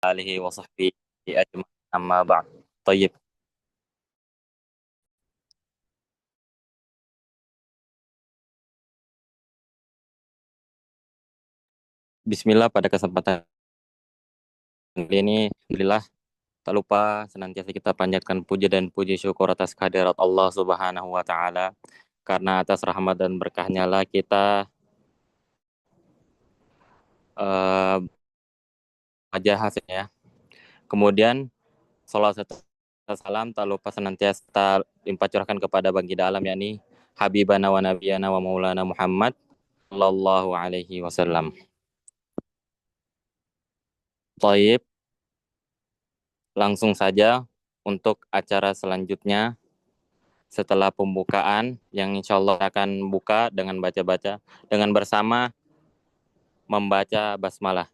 آله وصحبه أجمعين أما بعد. طيب. Bismillah, pada kesempatan kali ini alhamdulillah tak lupa senantiasa kita panjatkan puja dan puji syukur atas kehadirat Allah Subhanahu wa taala, karena atas rahmat dan berkahnya lah kita eh aja hasilnya. Kemudian salam serta salam tak lupa senantiasa limpah curahkan kepada baginda alam, yakni Habibana wa Nabiyana wa Maulana Muhammad sallallahu alaihi wasallam. Taib, langsung saja untuk acara selanjutnya setelah pembukaan yang insya Allah akan buka dengan baca-baca dengan bersama membaca basmalah.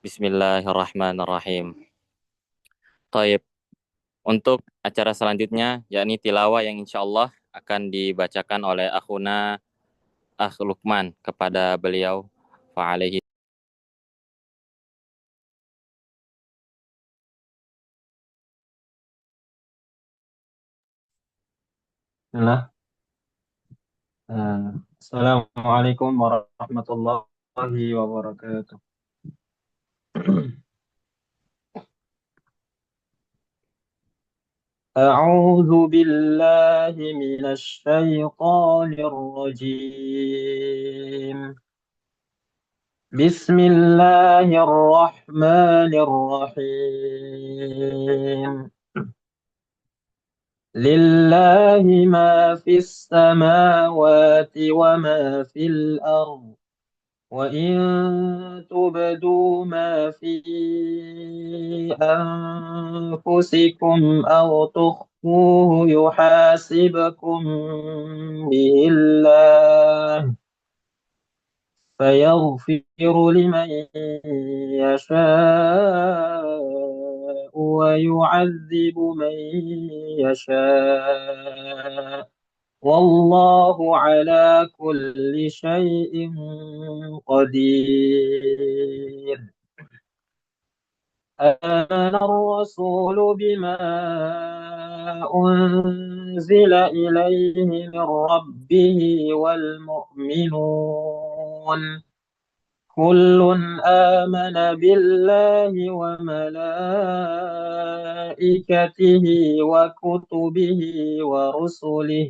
Bismillahirrahmanirrahim. Taib. Untuk acara selanjutnya yakni tilawah yang insya Allah akan dibacakan oleh akhuna Akh Lukman kepada beliau fa'alaihi. Bismillah. Assalamualaikum warahmatullahi wabarakatuh. أعوذ بالله من الشيطان الرجيم. بسم الله الرحمن الرحيم. لله ما في السماوات وما في الأرض، وإن تبدوا ما في أنفسكم أو تخفوه يحاسبكم به الله، فيغفر لمن يشاء ويعذب من يشاء، والله على كل شيء قدير. آمن الرسول بما أنزل إليه من ربه والمؤمنون كل آمن بالله وملائكته وكتبه ورسله،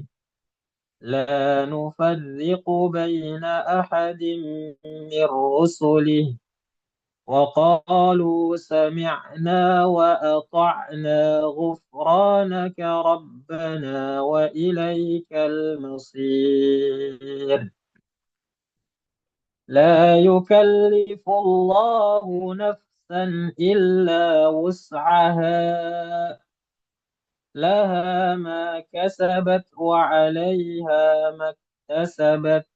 لا نفرق بين أحد من رسله، وقالوا سمعنا وأطعنا غفرانك ربنا وإليك المصير. لا يكلف الله نفسا إلا وسعها، لها ما كسبت وعليها ما اكتسبت،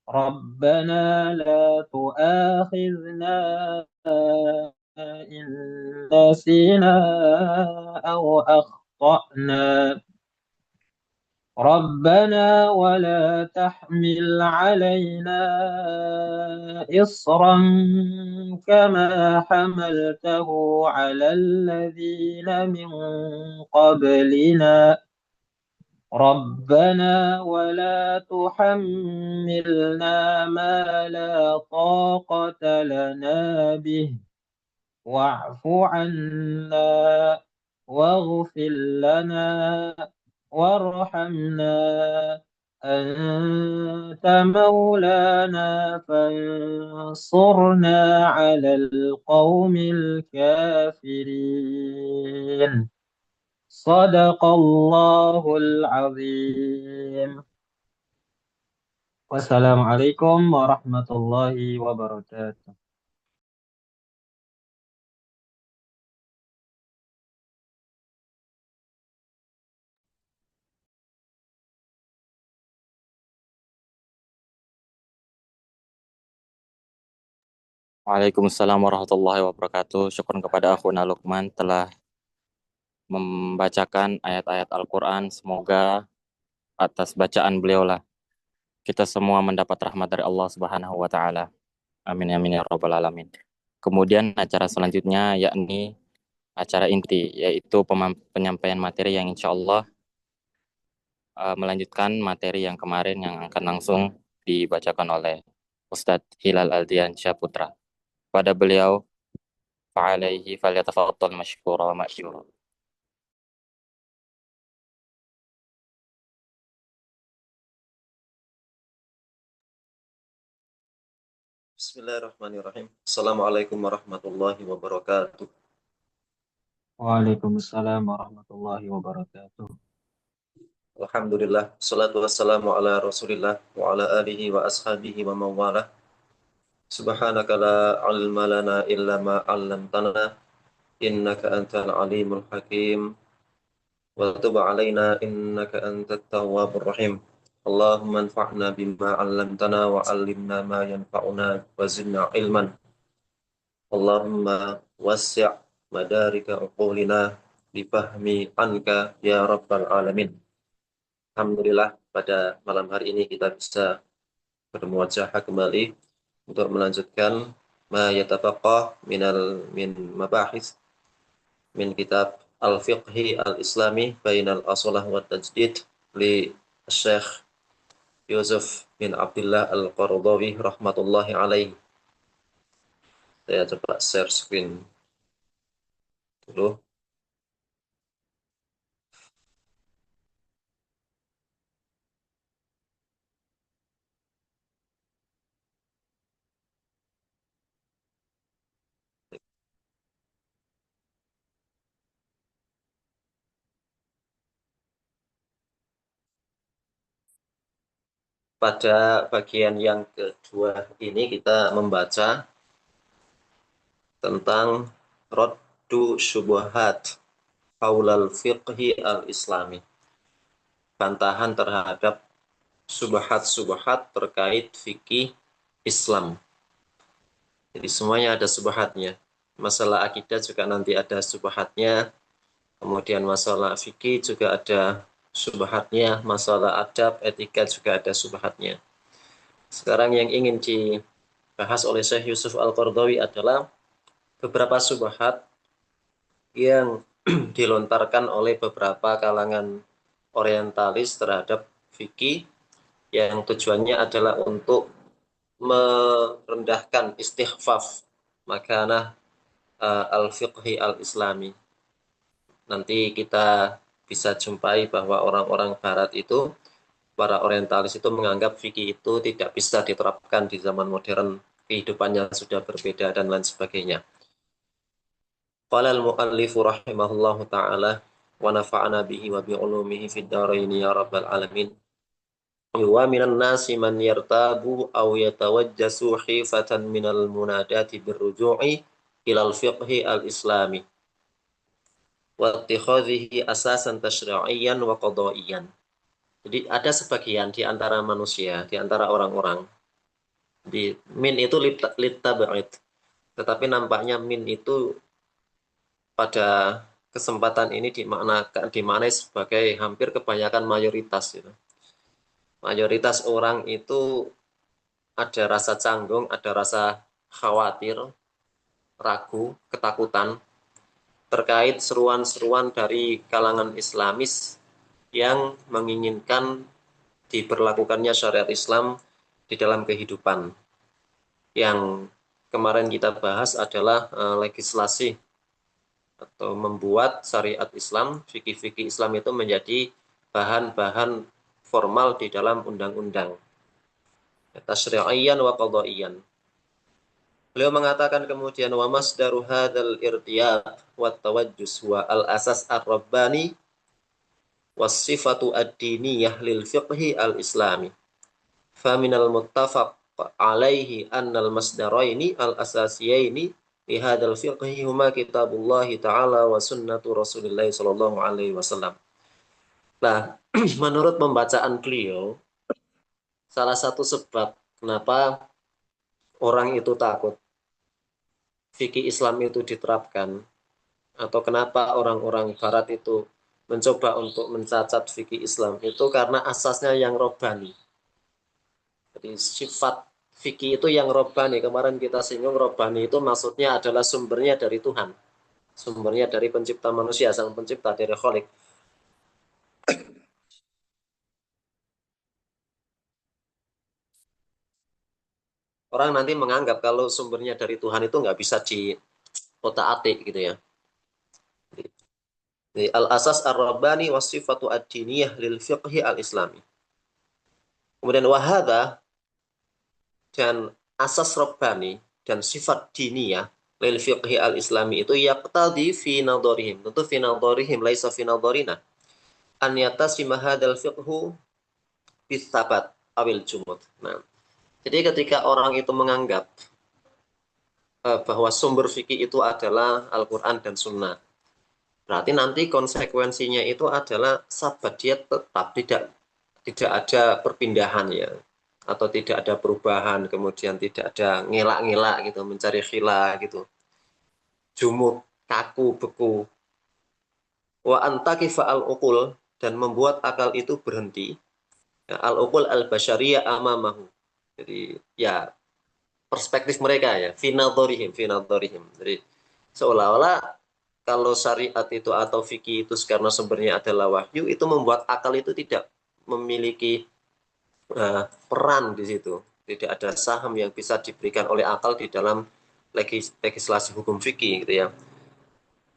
ربنا لا تؤاخذنا إن نسينا أو أخطأنا، ربنا ولا تحمل علينا إصرا كما حملته على الذين من قبلنا، ربنا ولا تحملنا ما لا طاقة لنا به، واعف عنا واغفر لنا وارحمنا، أنت مولانا فانصرنا على القوم الكافرين. صدق الله العظيم. والسلام عليكم ورحمة الله وبركاته. Waalaikumsalam warahmatullahi wabarakatuh. Syukur kepada akhuna Lukman telah membacakan ayat-ayat Al-Quran. Semoga atas bacaan beliau lah kita semua mendapat rahmat dari Allah Subhanahu wa taala. Amin amin ya rabbal alamin. Kemudian acara selanjutnya yakni acara inti, yaitu penyampaian materi yang insya Allah melanjutkan materi yang kemarin yang akan langsung dibacakan oleh Ustadz Hilal Aldian Syaputra. Pada beliau, fa'alaihi falyatafaddal masykura wa ma'jura. Bismillahirrahmanirrahim. Assalamualaikum warahmatullahi wabarakatuh. Waalaikumsalam warahmatullahi wabarakatuh. Alhamdulillah, salatu wassalamu ala rasulillah wa ala alihi wa ashabihi wa mawala. Subhanaka la ilma lana illa ma 'allamtana innaka antal alimul hakim wa tub alaina innaka antat tawwabur rahim. Allahumma anfa'na bima 'allamtana wa 'allimna ma yanfa'una wa zidna ilman. Allahumma wasi' madarika uqulina bifahmi anka ya rabbal alamin. Alhamdulillah pada malam hari ini kita bisa bermuajahah kembali untuk melanjutkan ma yatafaqah min mabahis min kitab al-fiqhi al-islami bainal aslah wa tajdid li Syekh Yusuf bin Abdullah al-Qaradawi rahmatullahi alaihi. Saya coba share screen dulu. Pada bagian yang kedua ini kita membaca tentang Raddu Syubuhat Haulal Fiqhi Al-Islami. Bantahan terhadap subhat-subhat terkait fikih Islam. Jadi semuanya ada subhatnya. Masalah akidah juga nanti ada subhatnya. Kemudian masalah fikih juga ada subhatnya. Masalah adab, etika juga ada subhatnya. Sekarang yang ingin dibahas oleh Syekh Yusuf Al-Qaradawi adalah beberapa subhat yang dilontarkan oleh beberapa kalangan orientalis terhadap fikih yang tujuannya adalah untuk merendahkan istighfaf makanah al-fiqhi al-islami. Nanti kita bisa jumpai bahwa orang-orang barat itu, para orientalis itu menganggap fikih itu tidak bisa diterapkan di zaman modern, kehidupannya sudah berbeda dan lain sebagainya. Qala al-muallifu rahimahullahu ta'ala wa nafa'ana bihi wa bi'ulumihi fid dharaini ya rabbal alamin. Wa minan nasi man yartabu aw yatawajjasu khifatan minal munadati birruju'i ilal fiqhi al-islami wa ittikhadhihi asasan tasyri'iyyan wa qadaiyan. Jadi ada sebagian di antara manusia, di antara orang-orang, di min itu litab'id, tetapi nampaknya min itu pada kesempatan ini dimaknai sebagai hampir kebanyakan mayoritas gitu. Mayoritas orang itu ada rasa canggung, ada rasa khawatir, ragu, ketakutan terkait seruan-seruan dari kalangan Islamis yang menginginkan diberlakukannya syariat Islam di dalam kehidupan. Yang kemarin kita bahas adalah legislasi atau membuat syariat Islam, fikih-fikih Islam itu menjadi bahan-bahan formal di dalam undang-undang. Tasyri'iyyan wa qadaiyan. Beliau mengatakan kemudian wa masdaru hadzal irtiyab wa tawajjus wa al-asas ar-rabbani was sifatu ad-diniyah lil fiqhi al-islami. Fa minal muttafaq alaihi annal masdaraini al-asasiyaini li hadzal fiqhi huma kitabullah ta'ala wa sunnatu Rasulillah sallallahu alaihi wasallam. Nah, menurut pembacaan beliau, salah satu sebab kenapa orang itu takut fikih Islam itu diterapkan, atau kenapa orang-orang barat itu mencoba untuk mencacat fikih Islam, itu karena asasnya yang robbani. Jadi sifat fikih itu yang robbani. Kemarin kita singgung robbani itu maksudnya adalah sumbernya dari Tuhan. Sumbernya dari pencipta manusia, sang pencipta dari Khalik. Orang nanti menganggap kalau sumbernya dari Tuhan itu nggak bisa di otak-atik gitu ya. Jadi, al-asas ar-rabbani wasifatu ad-diniyah lil fiqhi al-islami. Kemudian wahada dan asas rabbani dan sifat diniyah lil fiqhi al-islami itu yaqtadi fi nadharihim. Tentu fi nadharihim laisa fi nadharina. An yatasima hadzal fiqhu bisabat awil jumud. Nah, jadi ketika orang itu menganggap bahwa sumber fikih itu adalah Al-Quran dan Sunnah, berarti nanti konsekuensinya itu adalah sabat dia tetap tidak ada perpindahan ya, atau tidak ada perubahan, kemudian tidak ada ngelak-ngelak gitu, mencari khila gitu, jumud, kaku, beku. Wa antakifa al-uqul, dan membuat akal itu berhenti. Ya, al-uqul al-basyariyah amamahu. Jadi ya perspektif mereka ya, finadorihim. Jadi seolah-olah kalau syariat itu atau fikih itu karena sumbernya adalah wahyu, itu membuat akal itu tidak memiliki peran di situ. Tidak ada saham yang bisa diberikan oleh akal di dalam legislasi hukum fikih gitu ya.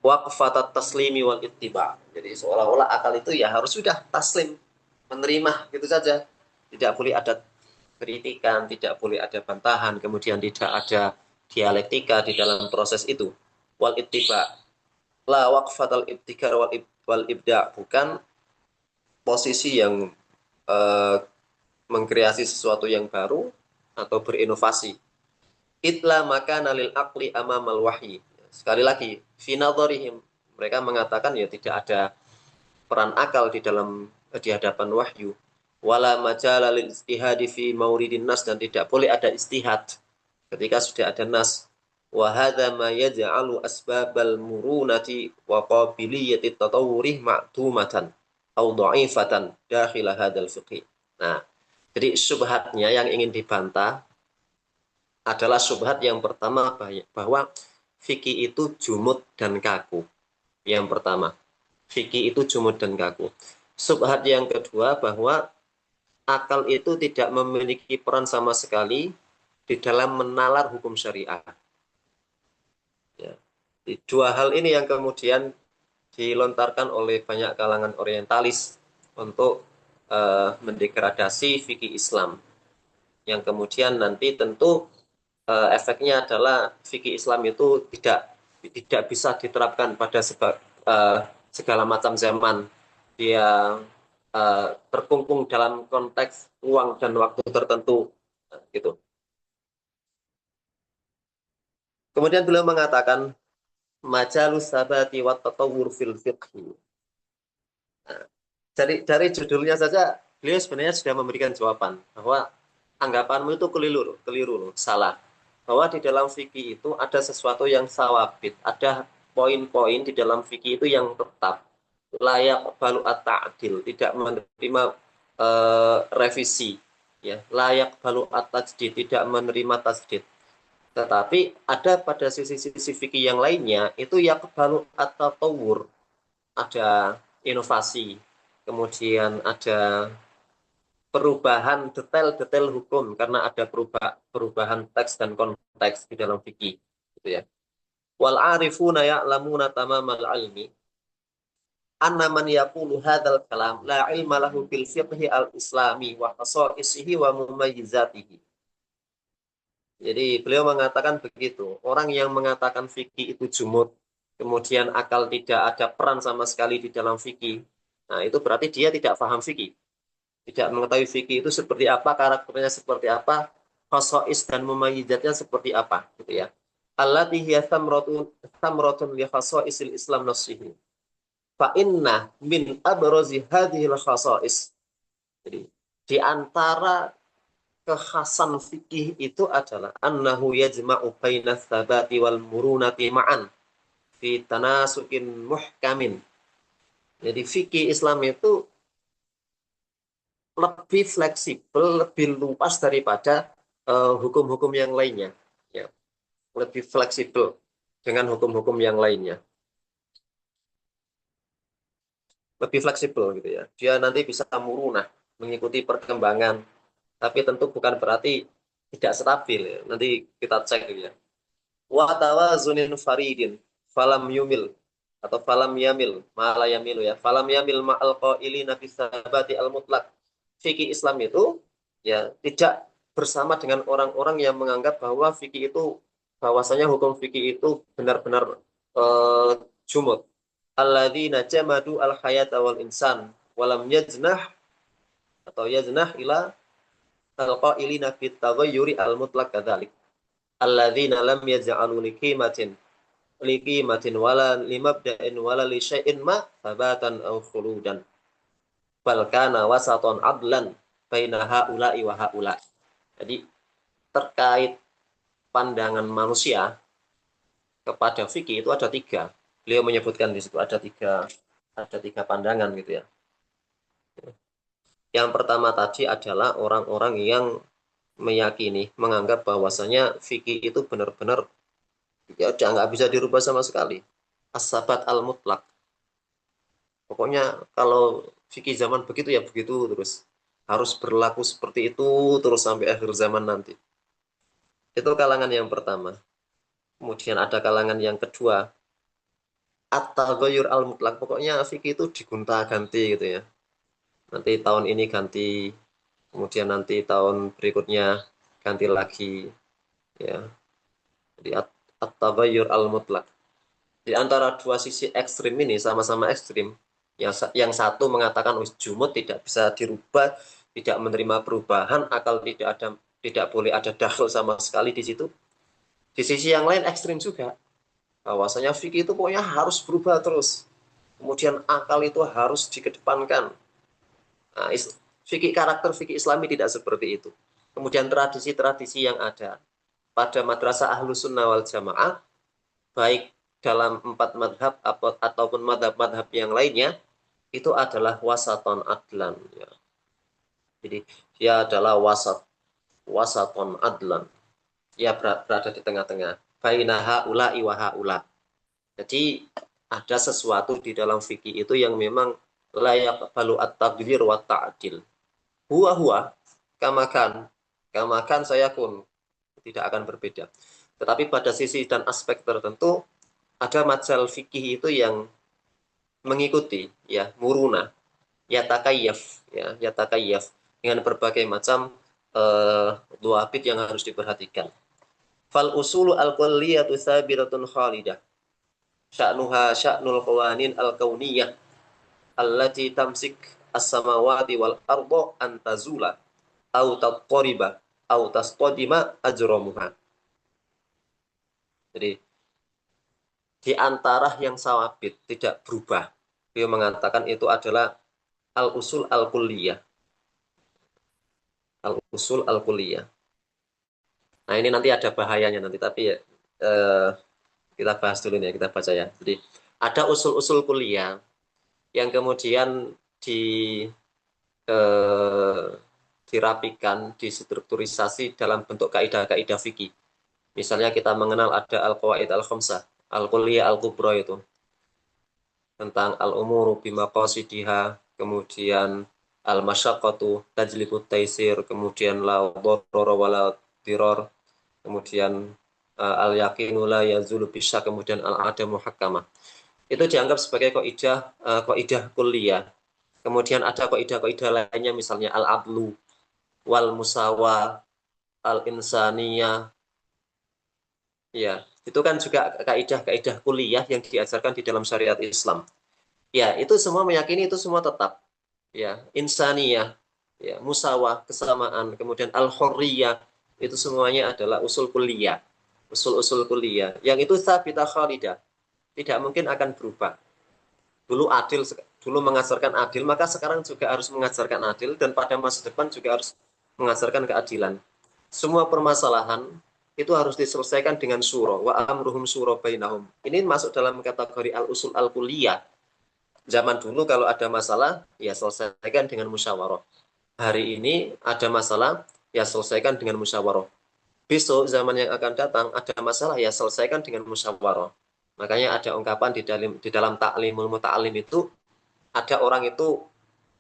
Waqfatat taslimi wal ittiba. Jadi seolah-olah akal itu ya harus sudah taslim, menerima gitu saja. Tidak boleh ada kritikan, tidak boleh ada bantahan, kemudian tidak ada dialektika di dalam proses itu. Wal ittiba. La waqfatal ibtikar wal ibda, bukan posisi yang mengkreasi sesuatu yang baru atau berinovasi. Itla maka nalil akli amamal wahyi. Sekali lagi, finadharihim, mereka mengatakan ya tidak ada peran akal di dalam di hadapan wahyu. Wala majala lil istihadi fi mauridin nas, dan tidak boleh ada istihad ketika sudah ada nas. Wa hadza ma yaj'alu asbabal murunati wa qabiliyati tatawwurih ma'dumatan au dha'ifatan dakhil hadzal fiqh. Nah, jadi syubhatnya yang ingin dibantah adalah syubhat yang pertama, bahwa fikih itu jumud dan kaku. Yang pertama, fikih itu jumud dan kaku. Syubhat yang kedua, bahwa akal itu tidak memiliki peran sama sekali di dalam menalar hukum syariah. Ya. Dua hal ini yang kemudian dilontarkan oleh banyak kalangan orientalis untuk mendegradasi fikih Islam, yang kemudian nanti tentu efeknya adalah fikih Islam itu tidak bisa diterapkan pada segala macam zaman. Dia terkungkung dalam konteks uang dan waktu tertentu gitu. Kemudian beliau mengatakan majalus sabati wa tatawwur fil fiqh. Nah, dari judulnya saja beliau sebenarnya sudah memberikan jawaban bahwa anggapanmu itu keliru, salah. Bahwa di dalam fikih itu ada sesuatu yang sawabit, ada poin-poin di dalam fikih itu yang tetap, layak balu at-ta'dil, tidak menerima revisi, ya, layak balu at-tajdid, tidak menerima tajdid. Tetapi ada pada sisi-sisi fikih yang lainnya itu ya balu at-tatawwur, ada inovasi, kemudian ada perubahan detail-detail hukum karena ada perubahan teks dan konteks di dalam fikih, gitu ya. Wal arifuna ya'lamuna tamamal ilmi anna man yaqulu hadzal kalam la ilma lahu bil fiqhi al-islami wa khasaisihi wa mumayyizatihi. Jadi beliau mengatakan begitu, orang yang mengatakan fikih itu jumud, kemudian akal tidak ada peran sama sekali di dalam fikih, nah itu berarti dia tidak paham fikih, tidak mengetahui fikih itu seperti apa, karakternya seperti apa, khasais dan mumayyizatnya seperti apa, gitu ya. Allati hiya thamratun li khasaisil Islam nafsihi. Fa inna min abrazi hadhil khasais. Jadi di antara kekhasan fikih itu adalah annahu yajma'u baina tsabati wal murunati ma'an fi tanasukin muhkamin. Jadi fikih Islam itu lebih fleksibel, lebih luas daripada hukum-hukum yang lainnya, ya, lebih fleksibel dengan hukum-hukum yang lainnya, lebih fleksibel gitu ya. Dia nanti bisa murunah mengikuti perkembangan, tapi tentu bukan berarti tidak stabil ya. Nanti kita cek gitu ya. Wa tawazunin faridin falam yumil atau falam yamil mala yamilu ya, falam yamil ma'al qailina fi sabati al mutlaq. Fikih Islam itu ya tidak bersama dengan orang-orang yang menganggap bahwa fikih itu, bahwasanya hukum fikih itu benar-benar jumud. Alladzina jamadu al hayata wal insan walam yajnah atau yajnah ila al qailina fi taghayyuri al mutlaq kadzalik. Alladzina lam yaj'alu liqimatin wala limabda'in wala li syai'in ma thabatan aw khuludan bal kana wasatan adlan baina haula'i wa haula. Jadi terkait pandangan manusia kepada fikih itu ada tiga. Beliau menyebutkan di situ ada tiga pandangan gitu ya. Yang pertama tadi adalah orang-orang yang meyakini, menganggap bahwasanya fikih itu benar-benar ya udah nggak bisa dirubah sama sekali. As-sabat al-mutlak. Pokoknya kalau fikih zaman begitu ya begitu terus. Harus berlaku seperti itu terus sampai akhir zaman nanti. Itu kalangan yang pertama. Kemudian ada kalangan yang kedua. At-taghayyur al-mutlak. Pokoknya fikih itu digonta-ganti gitu ya. Nanti tahun ini ganti, kemudian nanti tahun berikutnya ganti lagi. Ya. Jadi at-taghayyur al-mutlak. Di antara dua sisi ekstrim ini sama-sama ekstrim. Yang satu mengatakan jumud tidak bisa dirubah, tidak menerima perubahan, akal tidak boleh ada dakhil sama sekali di situ. Di sisi yang lain ekstrim juga. Bahwasanya fikih itu pokoknya harus berubah terus. Kemudian akal itu harus dikedepankan. Nah, karakter fikih Islami tidak seperti itu. Kemudian tradisi-tradisi yang ada pada madrasah Ahlus Sunnah wal Jamaah, baik dalam 4 madhab ataupun madhab-madhab yang lainnya, itu adalah wasaton adlan. Ya. Jadi dia adalah wasaton adlan. Ya berada di tengah-tengah. Baina haula'i wa haula. Jadi ada sesuatu di dalam fikih itu yang memang layak balu at-taghyir wa ta'dil. Huwa kamakan saya pun tidak akan berbeda. Tetapi pada sisi dan aspek tertentu ada majal fikih itu yang mengikuti ya muruna yatakayyaf dengan berbagai macam duabit yang harus diperhatikan. Fal usulu al-kulliyatu sabiratun khalidah. Sya'nuha sya'nul qawanin al-kauniyah allati tamsik as-samawati wal arda an tazula au tattariba au tastadima ajramuha. Jadi di antara yang sawabit tidak berubah, beliau mengatakan itu adalah al-usul al-kulliyah. Al-usul al-kulliyah. Nah ini nanti ada bahayanya nanti, tapi ya, kita bahas dulu ya, kita baca ya. Jadi ada usul-usul kuliah yang kemudian dirapikan, distrukturisasi dalam bentuk kaidah-kaidah fikih. Misalnya kita mengenal ada al-qawaid al-khamsah, al-kulliyah al-kubra itu. Tentang al-umuru bimaqasidiha, kemudian al-masyaqqatu tajlibut taisir, kemudian la dharara wala dirar, kemudian al-yaqinu la yazulu bisyak, kemudian al-adamu muhakkamah. Itu dianggap sebagai kaidah kulliyah. Kemudian ada kaidah-kaidah lainnya misalnya al-adlu wal musawa, al-insaniyah. Ya, itu kan juga kaidah-kaidah kulliyah yang diajarkan di dalam syariat Islam. Ya, itu semua meyakini itu semua tetap. Ya, insaniyah, ya, musawa, kesamaan, kemudian al-hurriyah, itu semuanya adalah usul kulliyah. Usul-usul kuliah yang itu tsabita khalidah, tidak mungkin akan berubah. Dulu mengajarkan adil, maka sekarang juga harus mengajarkan adil, dan pada masa depan juga harus mengajarkan keadilan. Semua permasalahan itu harus diselesaikan dengan syura, wa amruhum syura bainahum. Ini masuk dalam kategori al-usul al-kulliyah. Zaman dulu kalau ada masalah, ya selesaikan dengan musyawarah. Hari ini ada masalah, ya selesaikan dengan musyawarah. besok zaman yang akan datang ada masalah ya selesaikan dengan musyawarah. Makanya ada ungkapan di dalam ta'limul muta'alim itu ada orang itu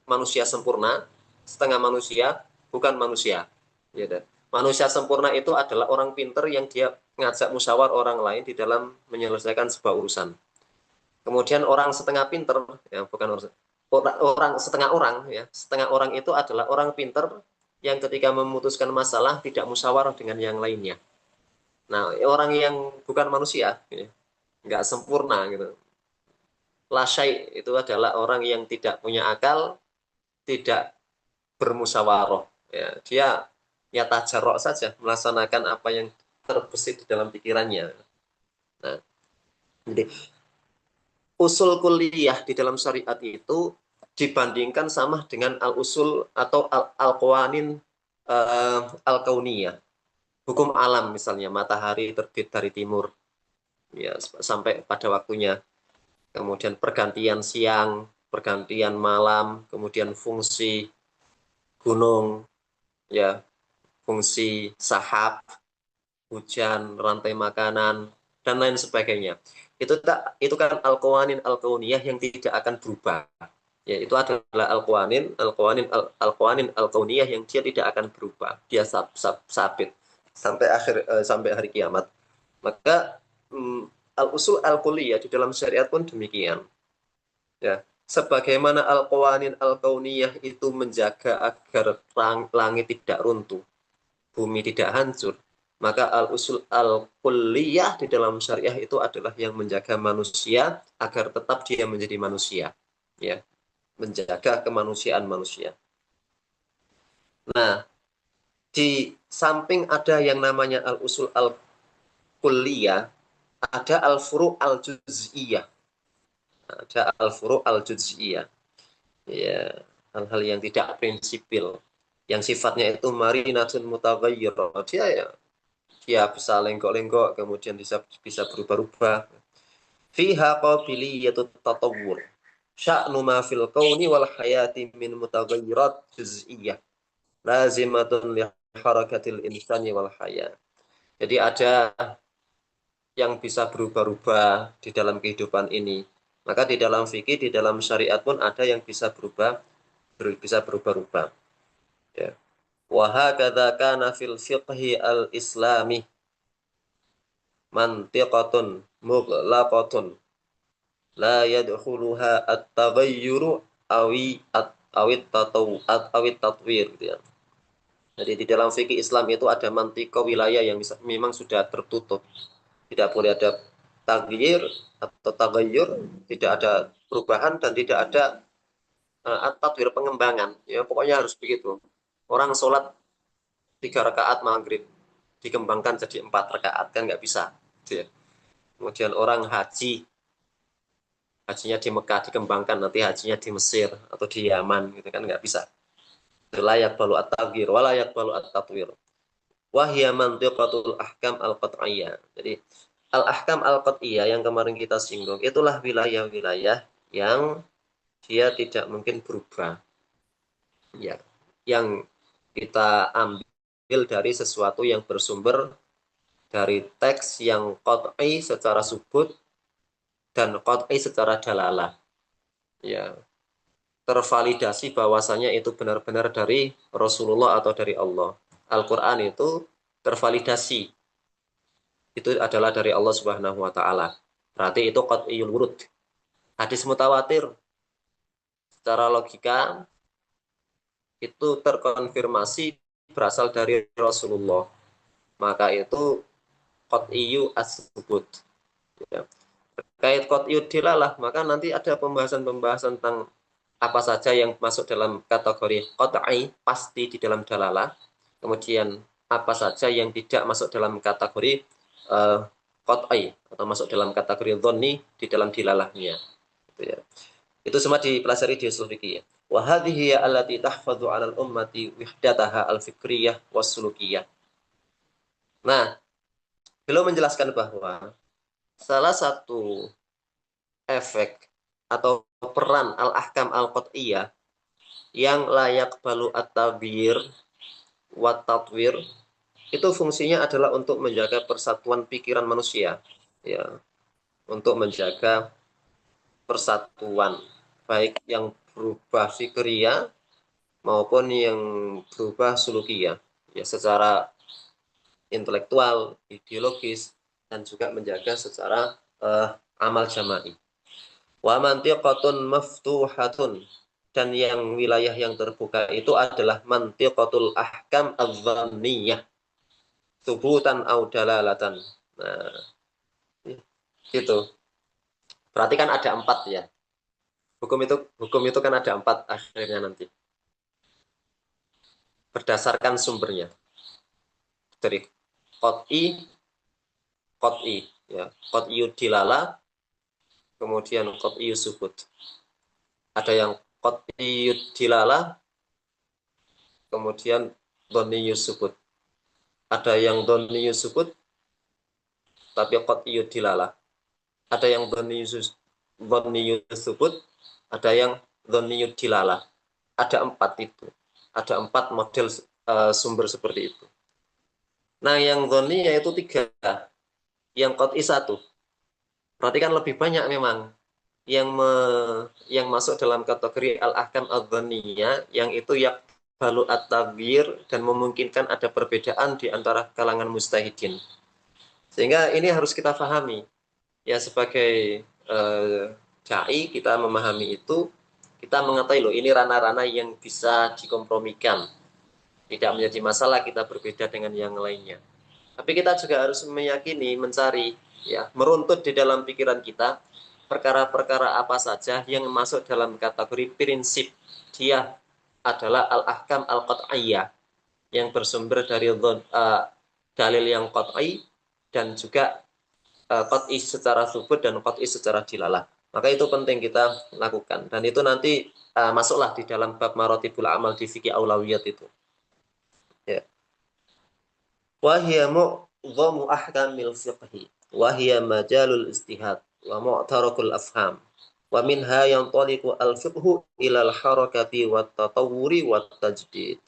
manusia sempurna, setengah manusia, bukan manusia. Ya, manusia sempurna itu adalah orang pinter yang dia ngajak musyawar orang lain di dalam menyelesaikan sebuah urusan. Kemudian orang setengah pinter, ya bukan orang setengah orang, ya setengah orang itu adalah orang pinter yang ketika memutuskan masalah tidak musyawarah dengan yang lainnya. Nah, orang yang bukan manusia, ya, nggak sempurna gitu. Lasyai itu adalah orang yang tidak punya akal, tidak bermusyawarah. Ya, dia ya tajarok saja melaksanakan apa yang terbesit di dalam pikirannya. Nah, jadi usul kuliah di dalam syariat itu dibandingkan sama dengan al-usul atau al-qawanin al-kauniyah. Hukum alam misalnya, matahari terbit dari timur ya sampai pada waktunya. Kemudian pergantian siang, pergantian malam, kemudian fungsi gunung ya, fungsi sahab, hujan, rantai makanan, dan lain sebagainya. Itu kan al-qawanin al-kauniyah yang tidak akan berubah. Ya, itu adalah al-qawanin al-kauniyah yang dia tidak akan berubah. Dia sabit sampai hari kiamat. Maka al-usul al-kulliyah di dalam syariat pun demikian. Ya, sebagaimana al-qawanin al-kauniyah itu menjaga agar langit tidak runtuh, bumi tidak hancur, maka al-usul al-kulliyah di dalam syariah itu adalah yang menjaga manusia agar tetap dia menjadi manusia, ya, menjaga kemanusiaan manusia. Nah, di samping ada yang namanya al-usul al-kulliyah, ada al-furu' al-juz'iyah. Ada al-furu' al-juz'iyah. Ya, hal-hal yang tidak prinsipil, yang sifatnya itu marinatun mutaghayyirah. Dia bisa lenggok-lenggok, kemudian bisa berubah-ubah. Fiha qabiliyatut tatawwur. Sya'nu ma fil kauni wal hayati min mutaghayyirat juz'iyyah. Lazimatun li harakatil insani wal haya. Jadi ada yang bisa berubah-ubah di dalam kehidupan ini. Maka di dalam fikih, di dalam syariat pun ada yang bisa berubah-ubah. Ya. Wa hakadza kana fil fiqhi al-islami mantiqatun mughlaqatun la yadkhuluha at-taghayyuru awit tatwir gitu ya. Jadi di dalam fikih Islam itu ada mantiqah wilayah yang memang sudah tertutup. Tidak boleh ada taghyir atau taghayyur, tidak ada perubahan dan tidak ada at-tatwir pengembangan. Ya pokoknya harus begitu. Orang sholat 3 rakaat maghrib dikembangkan jadi 4 rakaat kan nggak bisa. Gitu ya. Kemudian orang hajinya di Mekah dikembangkan, nanti hajinya di Mesir atau di Yaman gitu kan nggak bisa. Layak balu at-taghyir wa layak balu at-tatwir. Wahya mantiqatul ahkam al-qat'iyah. Jadi al-ahkam al-qat'iyah yang kemarin kita singgung itulah wilayah-wilayah yang dia tidak mungkin berubah. Ya, yang kita ambil dari sesuatu yang bersumber dari teks yang qat'i secara subut dan qat'i secara dalalah. Ya, tervalidasi bahwasanya itu benar-benar dari Rasulullah atau dari Allah. Al-Qur'an itu tervalidasi. Itu adalah dari Allah Subhanahu wa taala. Berarti itu qat'iyul wurud. Hadis mutawatir secara logika itu terkonfirmasi berasal dari Rasulullah. Maka itu qat'iyyu as-subut. Ya. Terkait qat'iyyu dilalah, maka nanti ada pembahasan-pembahasan tentang apa saja yang masuk dalam kategori qat'i, pasti di dalam dalalah. Kemudian apa saja yang tidak masuk dalam kategori qat'i atau masuk dalam kategori dhonni di dalam dilalahnya. Gitu ya. Itu semua dipelajari di usul fikih. Wa hadhihi allati tahfadhu 'alal ummati wihdataha al-fikriyah was-sulukiyah. Nah, beliau menjelaskan bahwa salah satu efek atau peran al-ahkam al-qat'iyah yang layak balu at-tabir wa tatwir itu fungsinya adalah untuk menjaga persatuan pikiran manusia, ya, untuk menjaga persatuan, baik yang berubah fikria maupun yang berubah sulukia, ya, secara intelektual, ideologis, dan juga menjaga secara amal jama'i. Wa mantiqatun maftuhatun, dan yang wilayah yang terbuka itu adalah mantiqatul ahkam adz-dzanniyah subutan au dalalatan. Nah, itu. Berarti kan ada 4 ya. Hukum itu kan ada 4 akhirnya nanti. Berdasarkan sumbernya. Dari qot'i ya, qot'i dilala, kemudian qot'i subut. Ada yang qot'i dilala, kemudian dhonni subut. Ada yang dhonni subut tapi qot'i dilala. Ada yang dhonni subut, ada yang dhonni dilala. Ada 4 itu. Ada 4 model sumber seperti itu. Nah, yang dhonni yaitu 3, yang qot'i 1. Berarti kan lebih banyak memang yang masuk dalam kategori al-ahkam adz-dzanniyah, yang itu yaqbalu at-tabir dan memungkinkan ada perbedaan di antara kalangan mujtahidin. Sehingga ini harus kita pahami. Ya, sebagai dai kita memahami itu, kita mengetahui loh ini ranah-ranah yang bisa dikompromikan. Tidak menjadi masalah kita berbeda dengan yang lainnya. Tapi kita juga harus meyakini, mencari, ya, meruntut di dalam pikiran kita perkara-perkara apa saja yang masuk dalam kategori prinsip dia adalah al-ahkam al-qat'iyah, yang bersumber dari dalil yang qat'i dan juga qat'i secara subut dan qat'i secara dilalah. Maka itu penting kita lakukan, dan itu nanti masuklah di dalam bab maratibul amal di fikih aulawiyat itu, ya. Wahia mu'dhamu ahkamil fiqhi wahia majalul istihad wa mu'tarakul afham wa minha yantaliqu al-fiqhu ila al-harakati wat tatawuri wat tajdid.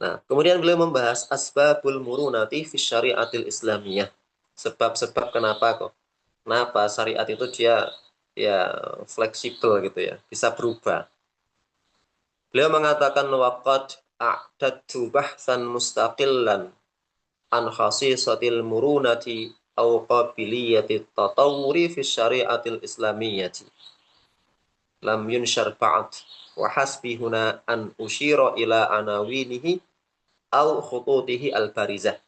Nah, kemudian beliau membahas asbabul murunati fi syariatil islamiyah. Sebab-sebab kenapa syariat itu dia ya fleksibel gitu ya, bisa berubah. Beliau mengatakan waqad a'dadtu bahsan mustaqillan an khasisatil murunati au qabiliyati tatawuri fi syariatil islamiyyati lam yunshar ba'd wa hasbi huna an ushira ila anawinihi au khututihi al-barizah.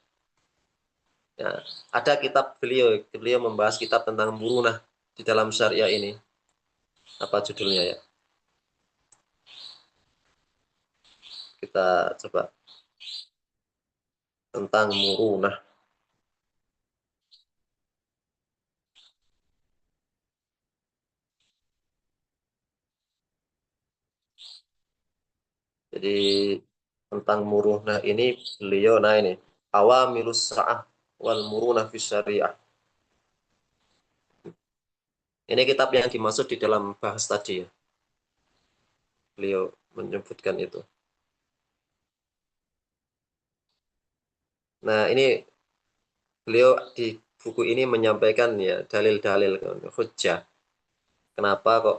Ya, ada kitab beliau membahas kitab tentang murunah di dalam syariah ini. Apa judulnya ya? Kita coba, tentang murunah. Jadi tentang murunah ini beliau, nah ini awamilus sa'ah wal murunah fi syariah. Ini kitab yang dimaksud di dalam bahas tadi ya. Beliau menyebutkan itu. Nah, ini beliau di buku ini menyampaikan ya dalil-dalil hujjah. Kenapa kok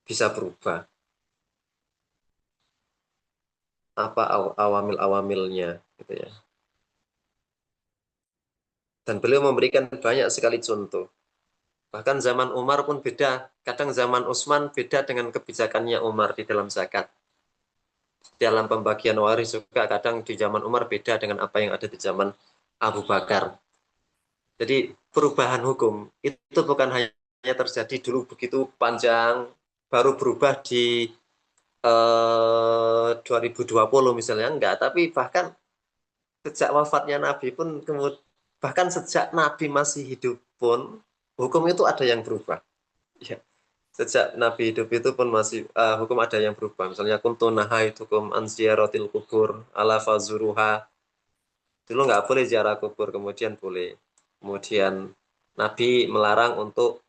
bisa berubah? Apa awamil-awamilnya gitu ya. Dan beliau memberikan banyak sekali contoh. Bahkan zaman Umar pun beda. Kadang zaman Utsman beda dengan kebijakannya Umar di dalam zakat. Dalam pembagian waris juga kadang di zaman Umar beda dengan apa yang ada di zaman Abu Bakar. Jadi perubahan hukum itu bukan hanya terjadi dulu begitu panjang, baru berubah di 2020 misalnya, enggak. Tapi bahkan sejak wafatnya Nabi pun, bahkan sejak Nabi masih hidup pun, hukum itu ada yang berubah. Ya. Sejak Nabi hidup itu pun masih hukum ada yang berubah. Misalnya kuntu nahaitukum an ziyaratil kubur ala fazuruha. Dulu nggak boleh ziarah kubur, kemudian boleh. Kemudian Nabi melarang untuk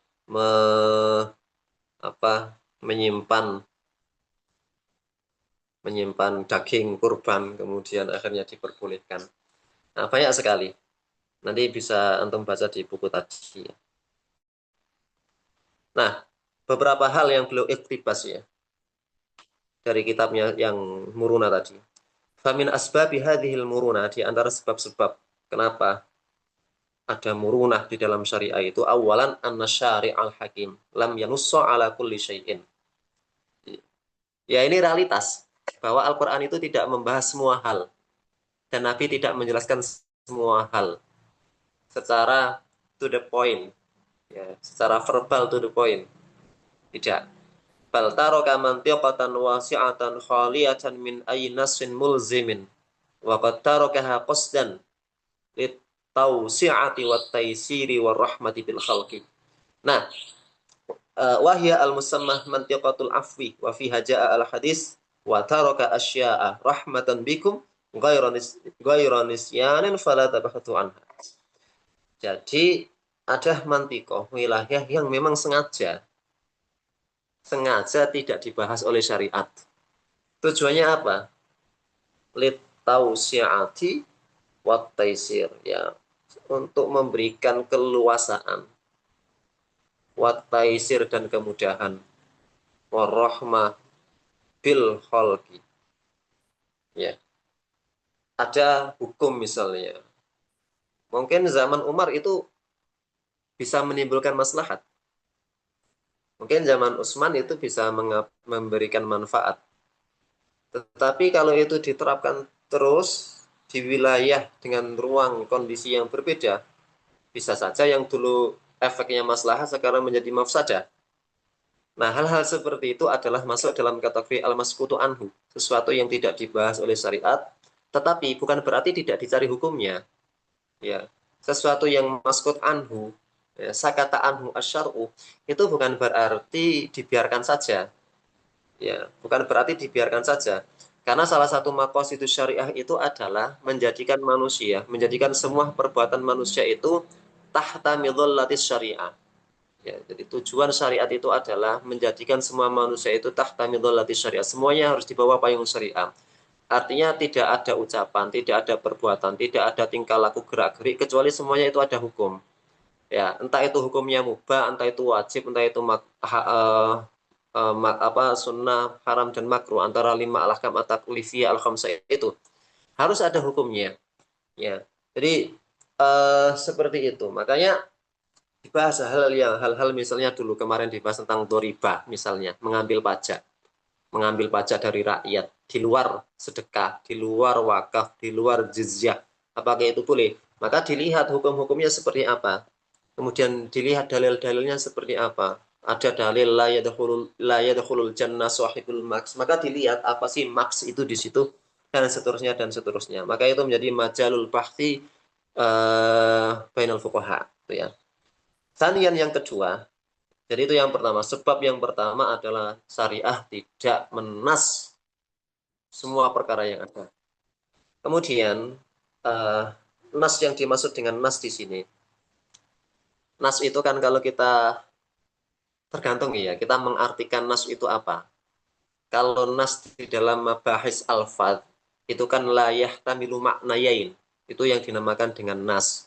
apa menyimpan daging kurban, kemudian akhirnya diperbolehkan. Nah, banyak sekali. Nanti bisa antum baca di buku tadi. Nah, beberapa hal yang beliau iktibas ya dari kitabnya yang muruna tadi. Famin asbabi hadhil muruna, di antara sebab-sebab kenapa ada murunah di dalam syariah itu, awalan anna syari'al hakim lam yanussa ala kulli syai'in. Ya, ini realitas bahwa Al-Qur'an itu tidak membahas semua hal dan Nabi tidak menjelaskan semua hal secara to the point, ya, secara verbal to the point. Tidak. Bal taraka mantiqatan wasi'atan khaliyatan min ayyi nassin mulzimin wa qad tarakaha qasdan lit tausi'ati wat taysiri war rahmati bil khalqi. Nah, wahya al-musammah mantiqatul afwi wa fiha jaa al-hadis wa taraka asya'a rahmatan bikum ghairan nisyanin fala tabahatu anha. Jadi ada mantiqah wilayah yang memang sengaja tidak dibahas oleh syariat. Tujuannya apa? Lit tausi'ati wat taysir, ya, untuk memberikan keluasaan, wat taysir dan kemudahan, warahmah bil khalqi. Ya. Ada hukum misalnya. Mungkin zaman Umar itu bisa menimbulkan maslahat. Mungkin zaman Utsman itu bisa memberikan manfaat. Tetapi kalau itu diterapkan terus di wilayah dengan ruang kondisi yang berbeda, bisa saja yang dulu efeknya maslahat sekarang menjadi mafsadah. Nah, hal-hal seperti itu adalah masuk dalam kategori al-maskutu anhu, sesuatu yang tidak dibahas oleh syariat, tetapi bukan berarti tidak dicari hukumnya. Ya, sesuatu yang maskut anhu, ya, sakata anhu asyar'u, itu bukan berarti dibiarkan saja. Ya, bukan berarti dibiarkan saja. Karena salah satu maqasidus syariah itu adalah menjadikan manusia, menjadikan semua perbuatan manusia itu tahta midhallatis syariah. Ya, jadi tujuan syariat itu adalah menjadikan semua manusia itu tahta midhallatis syariah. Semuanya harus di bawah payung syariah. Artinya tidak ada ucapan, tidak ada perbuatan, tidak ada tingkah laku gerak-gerik, kecuali semuanya itu ada hukum. Ya, entah itu hukumnya mubah, entah itu wajib, entah itu sunnah, haram dan makruh, antara 5 al-ahkam at-taklifiyah al-khamsah itu harus ada hukumnya. Ya, jadi seperti itu. Makanya dibahas hal-hal misalnya dulu kemarin dibahas tentang doriba, misalnya mengambil pajak dari rakyat di luar sedekah, di luar wakaf, di luar jizyah. Apakah itu boleh? Maka dilihat hukum-hukumnya seperti apa. Kemudian dilihat dalil-dalilnya seperti apa. Ada dalil la yadkhulul jannah sahibul maks. Maka dilihat apa sih maks itu di situ dan seterusnya dan seterusnya. Maka itu menjadi majalul bahthi bainal fuqaha, itu ya. Sanian yang kedua, jadi itu yang pertama. Sebab yang pertama adalah syariah tidak menas semua perkara yang ada. Kemudian nas yang dimaksud dengan nas di sini. Nas itu kan kalau kita tergantung ya, kita mengartikan nas itu apa. Kalau nas di dalam mabahis alfaz itu kan la yahtamilu maknayain. Itu yang dinamakan dengan nas.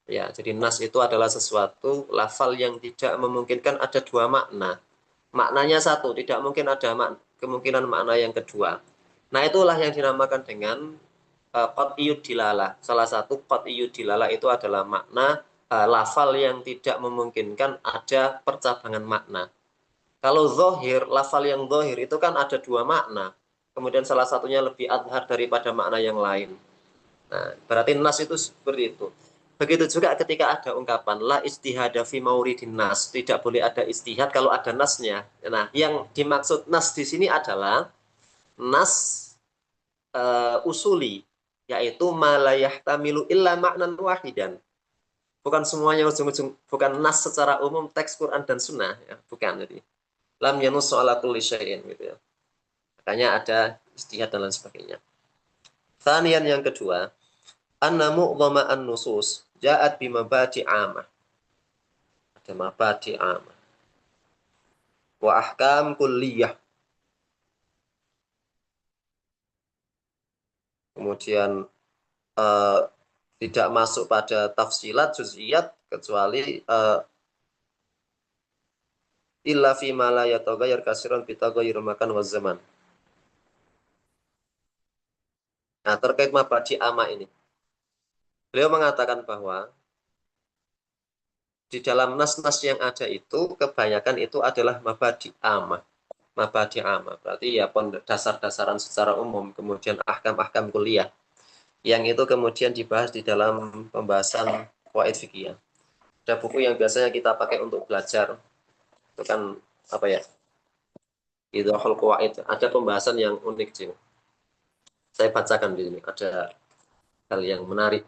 Ya, jadi nas itu adalah sesuatu lafal yang tidak memungkinkan ada dua makna. Maknanya satu, tidak mungkin ada kemungkinan makna yang kedua. Nah, itulah yang dinamakan dengan qat'iyud dilalah. Salah satu qat'iyud dilalah itu adalah makna lafal yang tidak memungkinkan ada percabangan makna. Kalau zohir, lafal yang zohir itu kan ada dua makna. Kemudian salah satunya lebih adhar daripada makna yang lain. Nah, berarti nas itu seperti itu. Begitu juga ketika ada ungkapan la istihada fi mauridin nas, tidak boleh ada istihad kalau ada nasnya. Nah, yang dimaksud nas di sini adalah nas usuli, yaitu ma la yahtamilu illa ma'nan wahidan. Bukan semuanya ujung-ujung, bukan nas secara umum teks Quran dan Sunnah, ya, bukan. Jadi lam yanussu ala kulli syai'in gitu ya. Makanya ada istihad dan lain sebagainya. Tsanian yang kedua, anna mu'dhama an-nusus ja'at bi mabadi' amah. Ada mabadi' amah. wa ahkam kulliyah. Kemudian tidak masuk pada tafsilat juz'iyat kecuali illa fi ma la yataghayyar katsiran bi taghayyur makan wa zaman. Nah, terkait mabadi amma ini. Beliau mengatakan bahwa di dalam nas-nas yang ada itu kebanyakan itu adalah mabadi amma. Mabadi amma berarti ya dasar-dasaran secara umum, kemudian ahkam-ahkam kuliah yang itu kemudian dibahas di dalam pembahasan qawaid fikih. Ada buku yang biasanya kita pakai untuk belajar itu kan apa ya? Idhahul Qawaid. Ada pembahasan yang unik sih. Saya bacakan di sini. Ada hal yang menarik.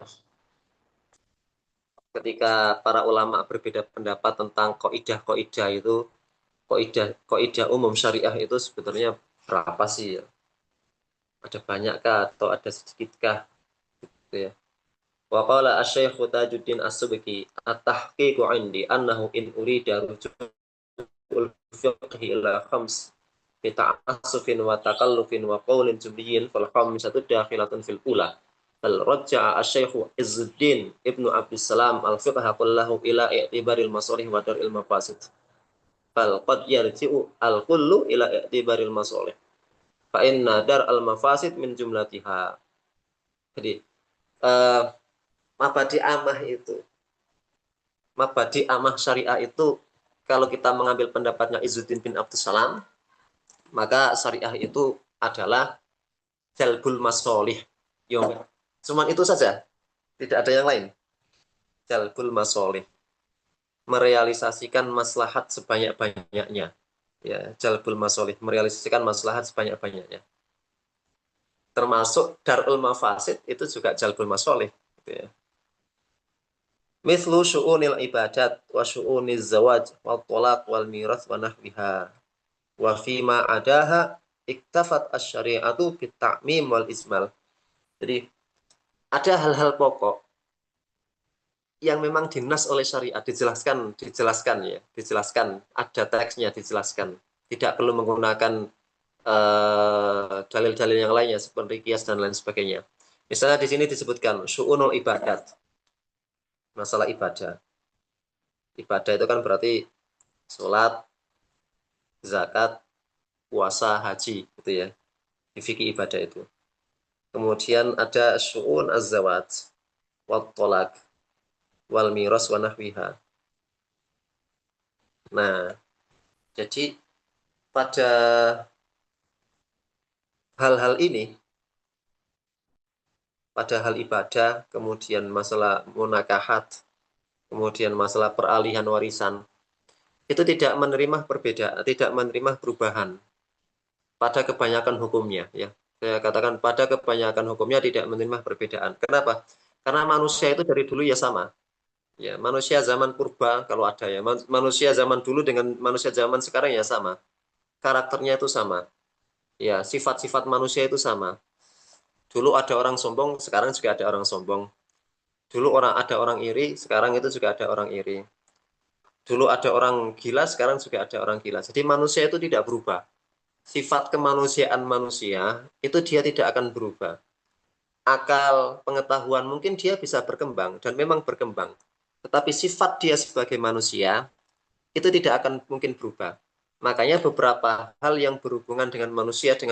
Ketika para ulama berbeda pendapat tentang kaidah-kaidah itu, kaidah umum syariah itu sebenarnya berapa sih ya? Ada banyakkah atau ada sedikitkah? Gitu ya. Wa qala asy-syaikh Tajuddin As-Subki at-tahqiqu 'indi annahu in urida rujul fiqhi ila khams bi ta'assufin wa takallufin wa qawlin jumliyyin fal khamisatu dakhilatun fil ula. Bal rajja'a asy-syaikh Izzuddin Ibnu Abdussalam al-fiqha kullahu ila i'tibaril masalih wa dar'il mafasid. Bal qad yarji'u al-kullu ila i'tibaril masalih. Fa inna dar'al mafasid min jumlatiha. Jadi mabadi amah syariah itu kalau kita mengambil pendapatnya Izzuddin bin Abdussalam, maka syariah itu adalah jalbul masolih. Cuman itu saja, tidak ada yang lain. Jalbul masolih, merealisasikan maslahat sebanyak-banyaknya. Ya, jalbul masolih, merealisasikan maslahat sebanyak-banyaknya. Termasuk darul mafasid itu juga jalbul masolih. Gitu ya. Mithlu syu'unil ibadat wa syu'uniz zawaj wal talaq wal mirath wa nahwiha. Wa fima adaha iktafat asy-syari'atu bit ta'mim wal ismal. Jadi ada hal-hal pokok yang memang dinas oleh syariat, dijelaskan ada teksnya dijelaskan. Tidak perlu menggunakan dalil-dalil yang lainnya seperti qiyas dan lain sebagainya. Misalnya di sini disebutkan syu'unul ibadat. Masalah ibadah. Ibadah itu kan berarti sholat, zakat, puasa, haji, gitu ya. Di fikih ibadah itu. Kemudian ada syu'un az-zawaj, wal talaq, wal miras wa nahwiha. Nah, jadi pada hal-hal ini, pada hal ibadah, kemudian masalah munakahat, kemudian masalah peralihan warisan, itu tidak menerima perbedaan, tidak menerima perubahan pada kebanyakan hukumnya, ya. Saya katakan pada kebanyakan hukumnya tidak menerima perbedaan. Kenapa? Karena manusia itu dari dulu ya sama. Ya, manusia zaman purba kalau ada ya, manusia zaman dulu dengan manusia zaman sekarang ya sama. Karakternya itu sama. Ya, sifat-sifat manusia itu sama. Dulu ada orang sombong, sekarang juga ada orang sombong. Dulu ada orang iri, sekarang itu juga ada orang iri. Dulu ada orang gila, sekarang juga ada orang gila. Jadi manusia itu tidak berubah. Sifat kemanusiaan manusia itu dia tidak akan berubah. Akal, pengetahuan mungkin dia bisa berkembang dan memang berkembang. Tetapi sifat dia sebagai manusia itu tidak akan mungkin berubah. Makanya beberapa hal yang berhubungan dengan manusia atau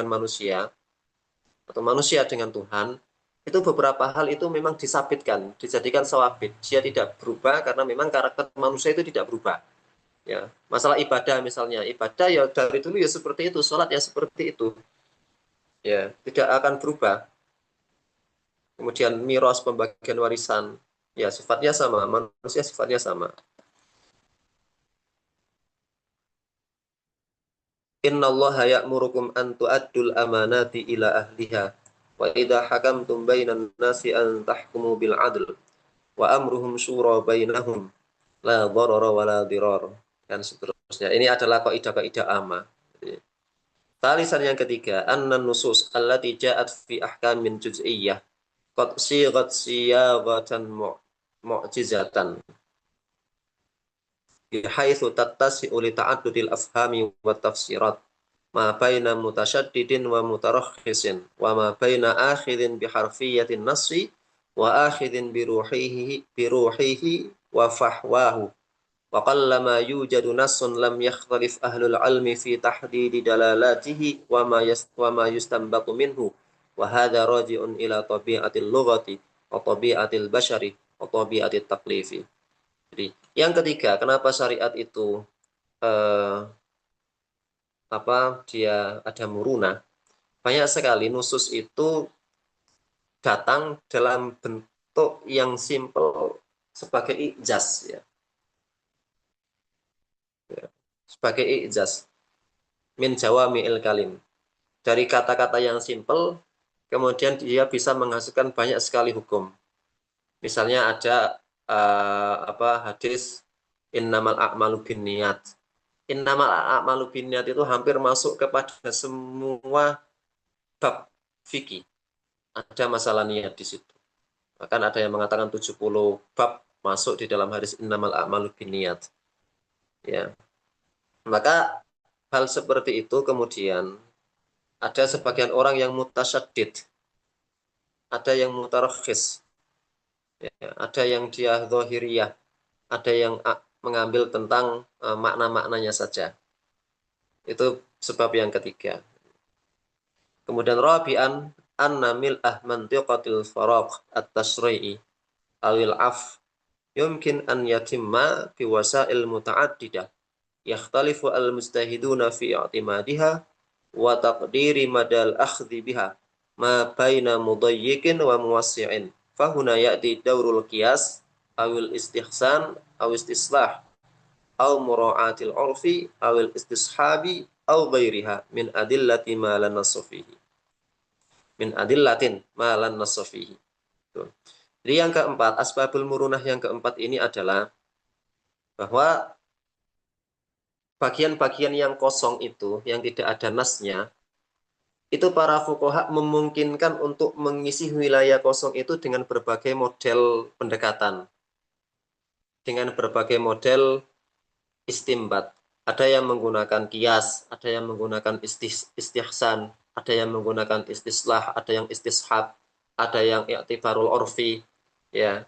manusia dengan Tuhan, itu beberapa hal itu memang disabitkan, dijadikan sawabit. Dia tidak berubah karena memang karakter manusia itu tidak berubah. Ya, masalah ibadah misalnya, ibadah ya dari dulu ya seperti itu, sholat ya seperti itu. Ya, tidak akan berubah. Kemudian miras, pembagian warisan, ya sifatnya sama, manusia sifatnya sama. Innallaha ya'murukum an tu'addul amanati ila ahliha wa idza hakamtum bainan nasi an tahkumu bil 'adl wa amruhum syura bainahum la dharara wa la dirar dan seterusnya. Ini adalah kaidah-kaidah amma. Talisan yang ketiga, annan nusus allati ja'at fi ahkamin juz'iyyah qad sighat siyaghatan mu'jizatan. bihaitsu tattasi'u li ta'addudil afhami wa tafsirat ma baina mutasyaddidin wa mutarakhisin wa ma baina akhidin biharfiyatin nassi wa akhidin biruhihi wa fahwahu wa qallama yujadu nassun lam yakhtalif ahlul ilmi fi tahdidi dalalatihi wa ma yustanbatu minhu wa hadha raji'un ila tabi'atil lughati wa tabi'atil bashari wa tabi'atit taklifi. Jadi yang ketiga, kenapa syariat itu dia ada muruna? Banyak sekali nusus itu datang dalam bentuk yang simple sebagai ijaz, ya. Sebagai ijaz min jawami'il kalim, dari kata-kata yang simple kemudian dia bisa menghasilkan banyak sekali hukum. Misalnya ada hadis innamal a'malu binniyat. Innamal a'malu binniyat itu hampir masuk kepada semua bab fikih. Ada masalah niat di situ. Bahkan ada yang mengatakan 70 bab masuk di dalam hadis innamal a'malu binniyat. Ya. Maka hal seperti itu kemudian ada sebagian orang yang mutasyaddid, ada yang mutarakhis, ya, ada yang dia zahiriyah, ada yang mengambil tentang makna-maknanya saja. Itu sebab yang ketiga. Kemudian rabi'an anna mil'ah mantiqatil faraq at-tasri'i awil af yumkin an yatimma bi wasail muta'addidah yakhtalifu al-mustahiduna fi i'timadiha wa taqdiri madal akhdhi biha ma baina mudayyiqin wa muwassi'in fahuna ya'ti daurul qiyas awil istihsan aw istislah aw mura'atil urfi awil istishabi aw ghairiha min adillati ma lan nasufihi min adillatin ma lan nasufihi. Jadi yang keempat, asbabul murunah yang keempat ini adalah bahwa bagian-bagian yang kosong itu, yang tidak ada nasnya, itu para fuqaha memungkinkan untuk mengisi wilayah kosong itu dengan berbagai model pendekatan, dengan berbagai model istimbat. Ada yang menggunakan qiyas, ada yang menggunakan istihsan, ada yang menggunakan istislah, ada yang istishab, ada yang i'tibarul urfi, ya,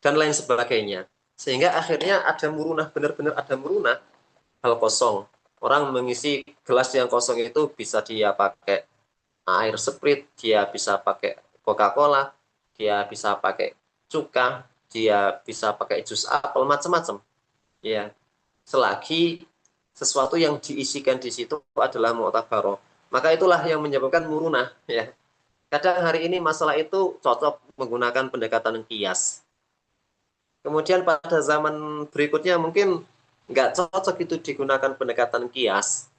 dan lain sebagainya. Sehingga akhirnya ada murunah, benar-benar ada murunah hal kosong. Orang mengisi gelas yang kosong itu bisa dia pakai air Sprite, dia bisa pakai Coca-Cola, dia bisa pakai cuka, dia bisa pakai jus apel, macam-macam. Ya, selagi sesuatu yang diisikan di situ adalah mu'tabaroh, maka itulah yang menyebabkan murunah. Ya, kadang hari ini masalah itu cocok menggunakan pendekatan qiyas. Kemudian pada zaman berikutnya mungkin nggak cocok itu digunakan pendekatan qiyas.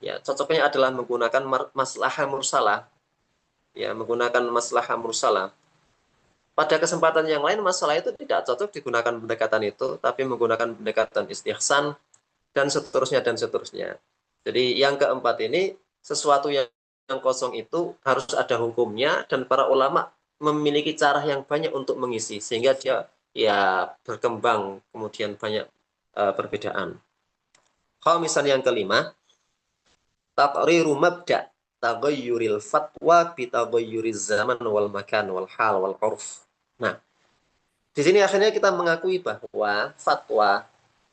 Ya, cocoknya adalah menggunakan maslahah mursalah. Ya, menggunakan maslahah mursalah. Pada kesempatan yang lain masalah itu tidak cocok digunakan pendekatan itu, tapi menggunakan pendekatan istihsan dan seterusnya dan seterusnya. Jadi yang keempat ini, sesuatu yang kosong itu harus ada hukumnya dan para ulama memiliki cara yang banyak untuk mengisi sehingga dia ya berkembang kemudian banyak perbedaan. Khamisan yang kelima, taqriru mabda' taghayyuril fatwa bi taghayyuriz zaman wal makan wal hal wal urf. Nah, di sini akhirnya kita mengakui bahwa fatwa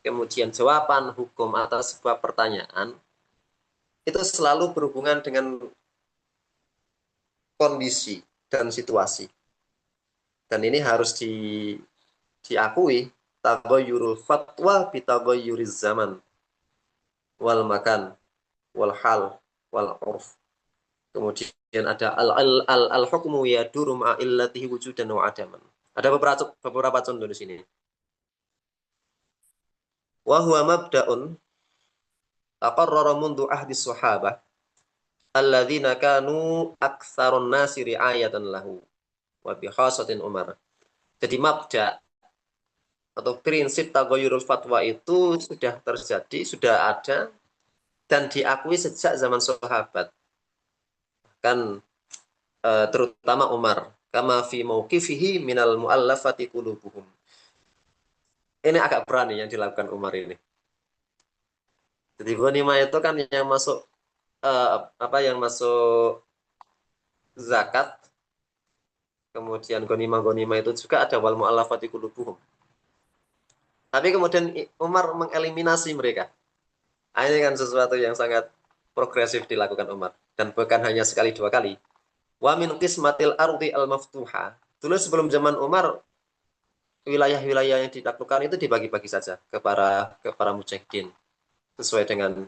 kemudian jawaban hukum atas sebuah pertanyaan itu selalu berhubungan dengan kondisi dan situasi. Dan ini harus diakui, taghayyurul fatwa bi taghayyuriz zaman wal makan wal hal wal urf. Kemudian ada al-hukmu yaduru ma'a illatihi wujudan wa adaman. Ada beberapa contoh di sini. Wa huwa mabda'un taqarrara mundu ahdi sahabah alladzina kanu aktsarun nasi ri'ayatan lahu wa bi khasatin Umar. Jadi mabda' atau prinsip taghayyurul fatwa itu sudah terjadi, sudah ada dan diakui sejak zaman sahabat. Kan terutama Umar, kama fi mauqifihi minal muallafati qulubuhum. Ini agak berani yang dilakukan Umar ini. Jadi ghanimah itu kan yang masuk yang masuk zakat, kemudian ghanimah itu juga ada wal mu'allafati qulubuhum. Tapi kemudian Umar mengeliminasi mereka. Nah, ini kan sesuatu yang sangat progresif dilakukan Umar, dan bukan hanya sekali dua kali. Wa min qismatil ardi al-maftuha. Dulu sebelum zaman Umar, wilayah-wilayah yang ditaklukkan itu dibagi-bagi saja ke para mujahidin sesuai dengan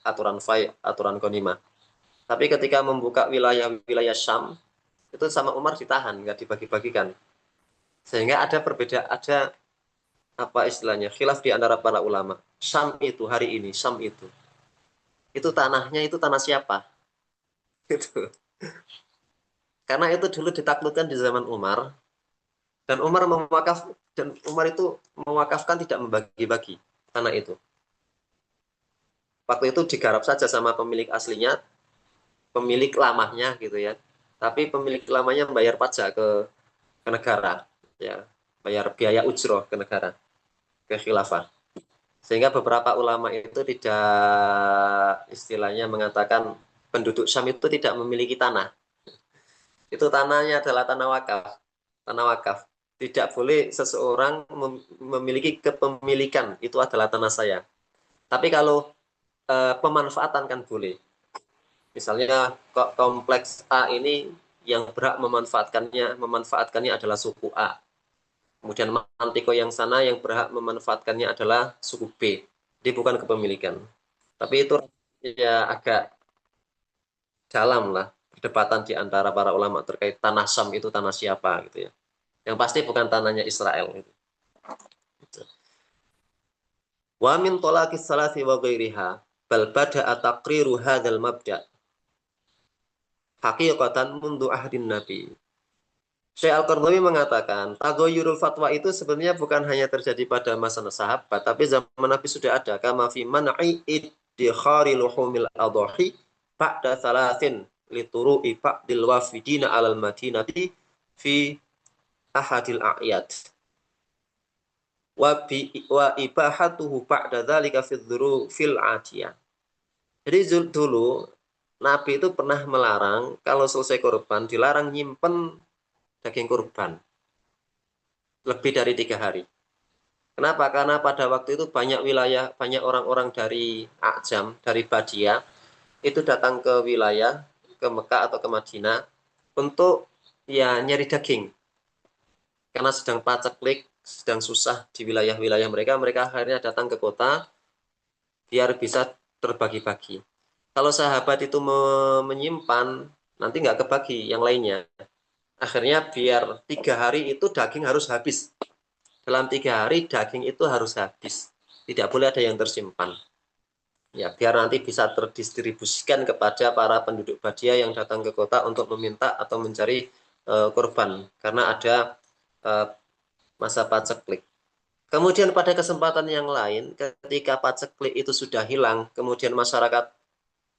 aturan ghanimah. Tapi ketika membuka wilayah-wilayah Syam, itu sama Umar ditahan, nggak dibagi-bagikan. Sehingga ada apa istilahnya, khilaf di antara para ulama. Syam itu hari ini, Syam itu tanahnya itu tanah siapa? Gitu. Karena itu dulu ditaklukkan di zaman Umar, dan Umar itu mewakafkan, tidak membagi-bagi tanah itu. Waktu itu digarap saja sama pemilik aslinya, pemilik lamanya gitu ya. Tapi pemilik lamanya bayar pajak ke negara, ya, bayar biaya ujroh ke negara, ke khilafah. Sehingga beberapa ulama itu tidak, istilahnya mengatakan penduduk Syam itu tidak memiliki tanah. Itu tanahnya adalah tanah wakaf. Tanah wakaf. Tidak boleh seseorang memiliki kepemilikan, itu adalah tanah saya. Tapi kalau pemanfaatan kan boleh. Misalnya kompleks A ini yang berhak memanfaatkannya adalah suku A. Kemudian Mantiko yang sana yang berhak memanfaatkannya adalah suku B. Jadi bukan kepemilikan. Tapi itu ya agak dalam lah perdebatan di antara para ulama terkait tanah Syam itu tanah siapa gitu ya. Yang pasti bukan tanahnya Israel gitu. Wa min talaqis salasi wa ghairiha bal bada'a taqriru hadzal mabda' haqiqatan mundu ahdin nabi. Syekh Al-Qardawi mengatakan, tagoyurul fatwa itu sebenarnya bukan hanya terjadi pada masa sahabat, tapi zaman Nabi sudah ada. Kama fi man'i iddikhari luhumil adhahi ba'da salasin lituru'i ba'dil wafidina alal madinati fi ahadil a'yad. Wa ibahatuhu ba'da dhalika fil atiyah. Jadi dulu, Nabi itu pernah melarang, kalau selesai kurban, dilarang nyimpen daging kurban lebih dari 3 hari. Kenapa? Karena pada waktu itu banyak orang-orang dari A'jam, dari Badia, itu datang ke wilayah, ke Mekah atau ke Madinah untuk ya nyari daging. Karena sedang paceklik, sedang susah di wilayah-wilayah mereka, mereka akhirnya datang ke kota biar bisa terbagi-bagi. Kalau sahabat itu menyimpan, nanti nggak kebagi yang lainnya. Akhirnya biar 3 hari itu daging harus habis. Dalam 3 hari daging itu harus habis. Tidak boleh ada yang tersimpan. Ya, biar nanti bisa terdistribusikan kepada para penduduk Badia yang datang ke kota untuk meminta atau mencari korban. Karena ada masa paceklik. Kemudian pada kesempatan yang lain, ketika paceklik itu sudah hilang, kemudian masyarakat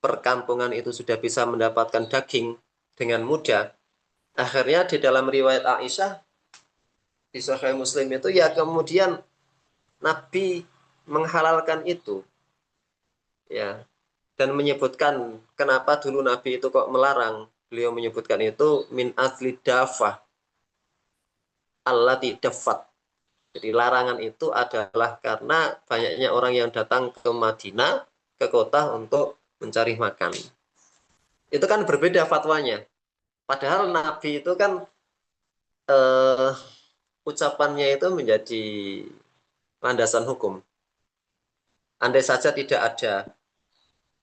perkampungan itu sudah bisa mendapatkan daging dengan mudah. Akhirnya di dalam riwayat Aisyah, di Sahih Muslim itu ya kemudian Nabi menghalalkan itu, ya, dan menyebutkan kenapa dulu Nabi itu kok melarang. Beliau menyebutkan itu min asli dafah allati dafat. Jadi larangan itu adalah karena banyaknya orang yang datang ke Madinah, ke kota untuk mencari makan. Itu kan berbeda fatwanya. Padahal Nabi itu kan eh, ucapannya itu menjadi landasan hukum. Andai saja tidak ada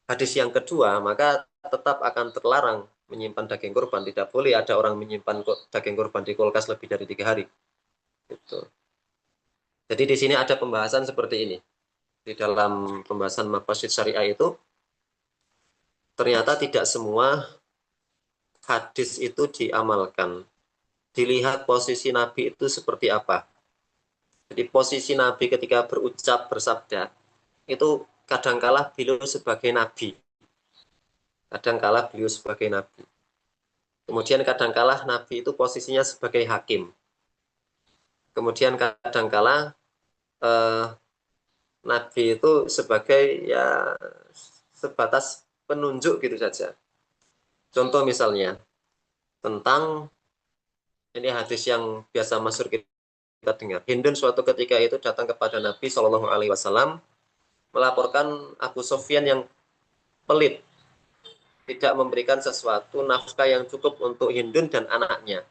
hadis yang kedua, maka tetap akan terlarang menyimpan daging kurban. Tidak boleh ada orang menyimpan daging kurban di kulkas lebih dari 3 hari. Gitu. Jadi di sini ada pembahasan seperti ini. Di dalam pembahasan maqasid syariah itu, ternyata tidak semua hadis itu diamalkan. Dilihat posisi Nabi itu seperti apa. Jadi posisi Nabi ketika bersabda, itu kadangkala beliau sebagai Nabi. Kadangkala beliau sebagai Nabi. Kemudian kadangkala Nabi itu posisinya sebagai hakim. Kemudian kadangkala Nabi itu sebagai ya sebatas penunjuk gitu saja. Contoh misalnya tentang ini hadis yang biasa masyhur kita dengar. Hindun suatu ketika itu datang kepada Nabi Shallallahu Alaihi Wasallam melaporkan Abu Sofyan yang pelit, tidak memberikan sesuatu nafkah yang cukup untuk Hindun dan anaknya.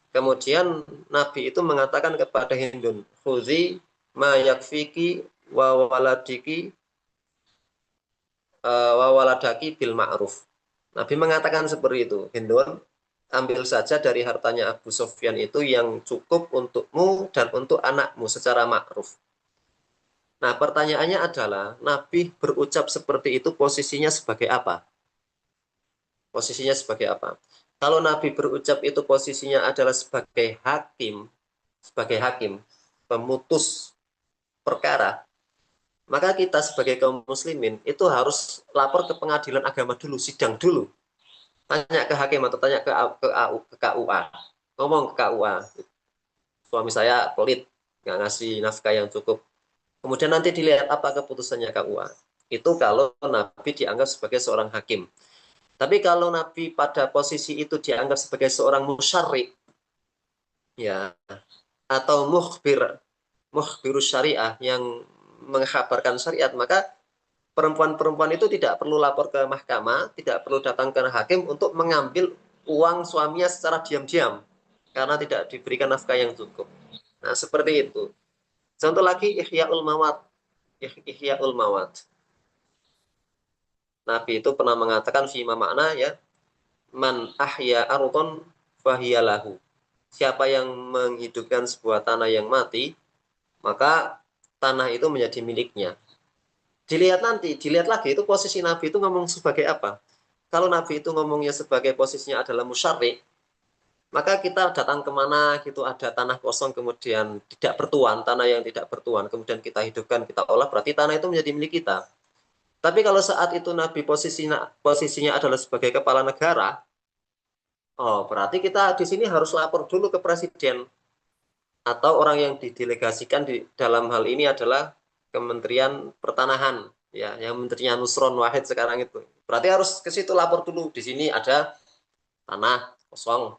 Kemudian Nabi itu mengatakan kepada Hindun, "Khuzi ma yakfiki wa waladiki wa waladaki bil ma'ruf." Nabi mengatakan seperti itu, Hindun, ambil saja dari hartanya Abu Sofyan itu yang cukup untukmu dan untuk anakmu secara ma'ruf. Nah, pertanyaannya adalah, Nabi berucap seperti itu posisinya sebagai apa? Posisinya sebagai apa? Kalau Nabi berucap itu posisinya adalah sebagai hakim, pemutus perkara, maka kita sebagai kaum muslimin itu harus lapor ke pengadilan agama dulu, sidang dulu. Tanya ke hakim atau tanya ke KUA. Ngomong ke KUA. Suami saya pelit, nggak ngasih nafkah yang cukup. Kemudian nanti dilihat apa keputusannya KUA. Itu kalau Nabi dianggap sebagai seorang hakim. Tapi kalau Nabi pada posisi itu dianggap sebagai seorang musyarri, ya, atau mukhbirus syariah yang mengkhabarkan syariat, maka perempuan-perempuan itu tidak perlu lapor ke mahkamah, tidak perlu datang ke hakim untuk mengambil uang suaminya secara diam-diam karena tidak diberikan nafkah yang cukup. Nah, seperti itu. Contoh lagi Ihya'ul Mawat. Ihya'ul Mawat. Nabi itu pernah mengatakan fima makna ya, man ahya ardhon fahiyalahu. Siapa yang menghidupkan sebuah tanah yang mati, maka tanah itu menjadi miliknya. Dilihat nanti, dilihat lagi itu posisi Nabi itu ngomong sebagai apa. Kalau Nabi itu ngomongnya sebagai posisinya adalah musyarri, maka kita datang kemana gitu ada tanah kosong kemudian tidak bertuan, tanah yang tidak bertuan, kemudian kita hidupkan, kita olah, berarti tanah itu menjadi milik kita. Tapi kalau saat itu Nabi posisinya adalah sebagai kepala negara, oh berarti kita di sini harus lapor dulu ke presiden atau orang yang didelegasikan di dalam hal ini adalah Kementerian Pertanahan, ya, yang menterinya Nusron Wahid sekarang itu. Berarti harus ke situ lapor dulu. Di sini ada tanah kosong.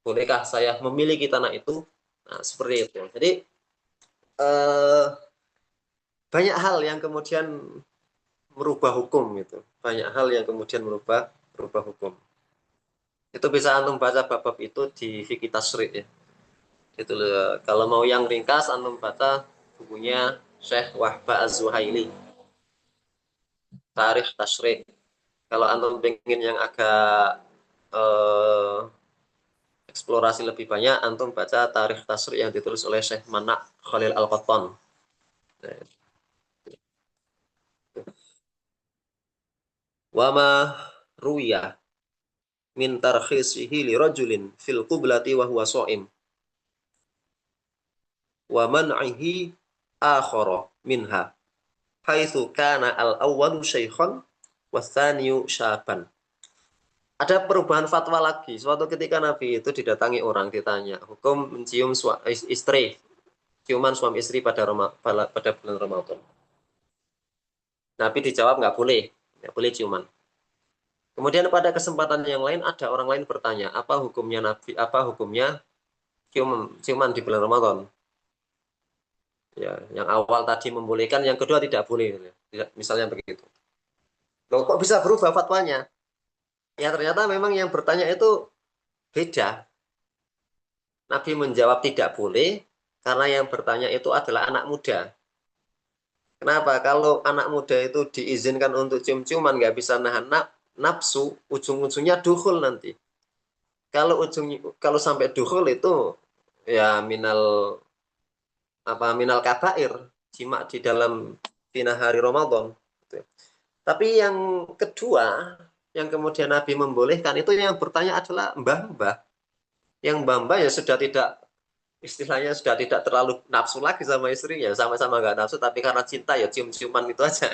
Bolehkah saya memiliki tanah itu? Nah, seperti itu. Jadi banyak hal yang kemudian merubah hukum gitu. Banyak hal yang kemudian merubah hukum. Itu bisa antum baca bab-bab itu di Fikih Tasyri' ya. Itu kalau mau yang ringkas antum baca bukunya Syekh Wahbah Az-Zuhaili. Tarikh Tasyri'. Kalau antum pengen yang agak eksplorasi lebih banyak, antum baca Tarikh Tasyri' yang ditulis oleh Syekh Mana' Khalil Al-Qattan. Wa ma ruwiya min tarkhisihi li rajulin fil qiblati wa huwa sha'im wa man'ihi akhara minha haitsu kana al-awwalu syaikhan was-tsaniyu syaban. Ada perubahan fatwa lagi. Suatu ketika Nabi itu didatangi orang ditanya, hukum mencium istri, ciuman suami istri pada bulan Ramadan. Nabi dijawab nggak boleh ciuman. Kemudian pada kesempatan yang lain ada orang lain bertanya, apa hukumnya Nabi, apa hukumnya ciuman di bulan Ramadan? Ya, yang awal tadi membolehkan, yang kedua tidak boleh, misalnya begitu. Loh, kok bisa berubah fatwanya? Ya ternyata memang yang bertanya itu beda. Nabi menjawab tidak boleh karena yang bertanya itu adalah anak muda. Kenapa? Kalau anak muda itu diizinkan untuk cium-ciuman nggak bisa nahan nafsu, ujung-ujungnya dukhul nanti. Kalau sampai dukhul itu ya minal kabair, jima di dalam tina hari Ramadan. Tapi yang kedua, yang kemudian Nabi membolehkan itu yang bertanya adalah mbah-mbah. Yang mbah-mbah ya sudah tidak, istilahnya sudah tidak terlalu nafsu lagi sama istrinya, sama-sama nggak nafsu, tapi karena cinta ya cium-ciuman itu aja.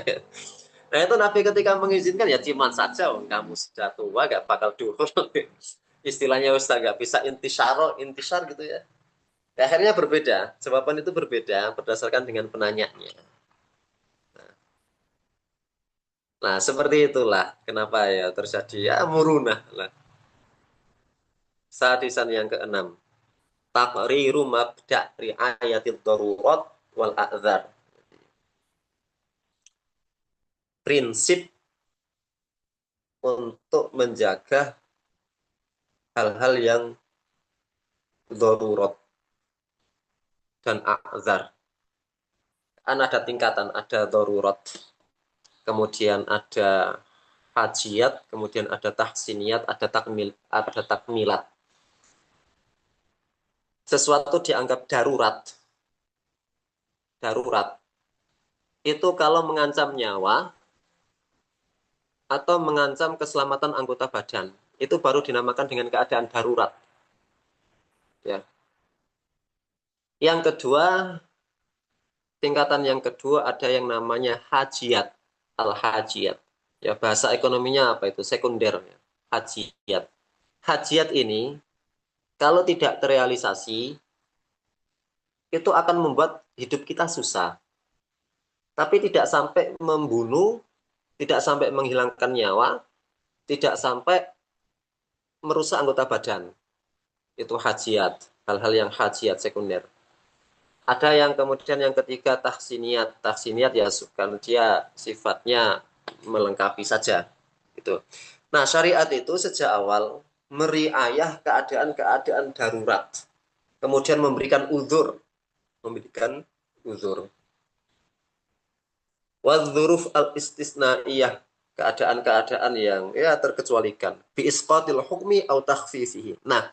Nah itu Nabi ketika mengizinkan ya ciuman saja, kamu sudah tua gak bakal duhur. Istilahnya Ustaz nggak bisa intisar gitu ya. Akhirnya berbeda, jawaban itu berbeda berdasarkan dengan penanyanya. Nah, seperti itulah kenapa ya terjadi ya murunah lah. Sadisan yang keenam, taqriru mabda' riayatid darurat wal a'dzar. Prinsip untuk menjaga hal-hal yang darurat dan a'dzar. Kan ada tingkatan, ada darurat, kemudian ada hajiat, kemudian ada tahsiniyat, ada takmilat. Sesuatu dianggap darurat. Darurat itu kalau mengancam nyawa atau mengancam keselamatan anggota badan, itu baru dinamakan dengan keadaan darurat. Ya. Yang kedua, tingkatan yang kedua ada yang namanya hajiat, al-hajiat. Ya, bahasa ekonominya apa itu? Sekunder. Ya. Hajiat. Hajiat ini kalau tidak terrealisasi, itu akan membuat hidup kita susah. Tapi tidak sampai membunuh, tidak sampai menghilangkan nyawa, tidak sampai merusak anggota badan. Itu hajiat, hal-hal yang hajiat sekunder. Ada yang kemudian yang ketiga tahsiniyat. Tahsiniyat ya kalau dia sifatnya melengkapi saja. Itu. Nah, syariat itu sejak awal meriayah keadaan-keadaan darurat. Kemudian memberikan uzur. Memberikan uzur. Wadzuruf al-istisnaiyah. Keadaan-keadaan yang ya terkecualikan. Biisqatil hukmi au takhfifihi. Nah,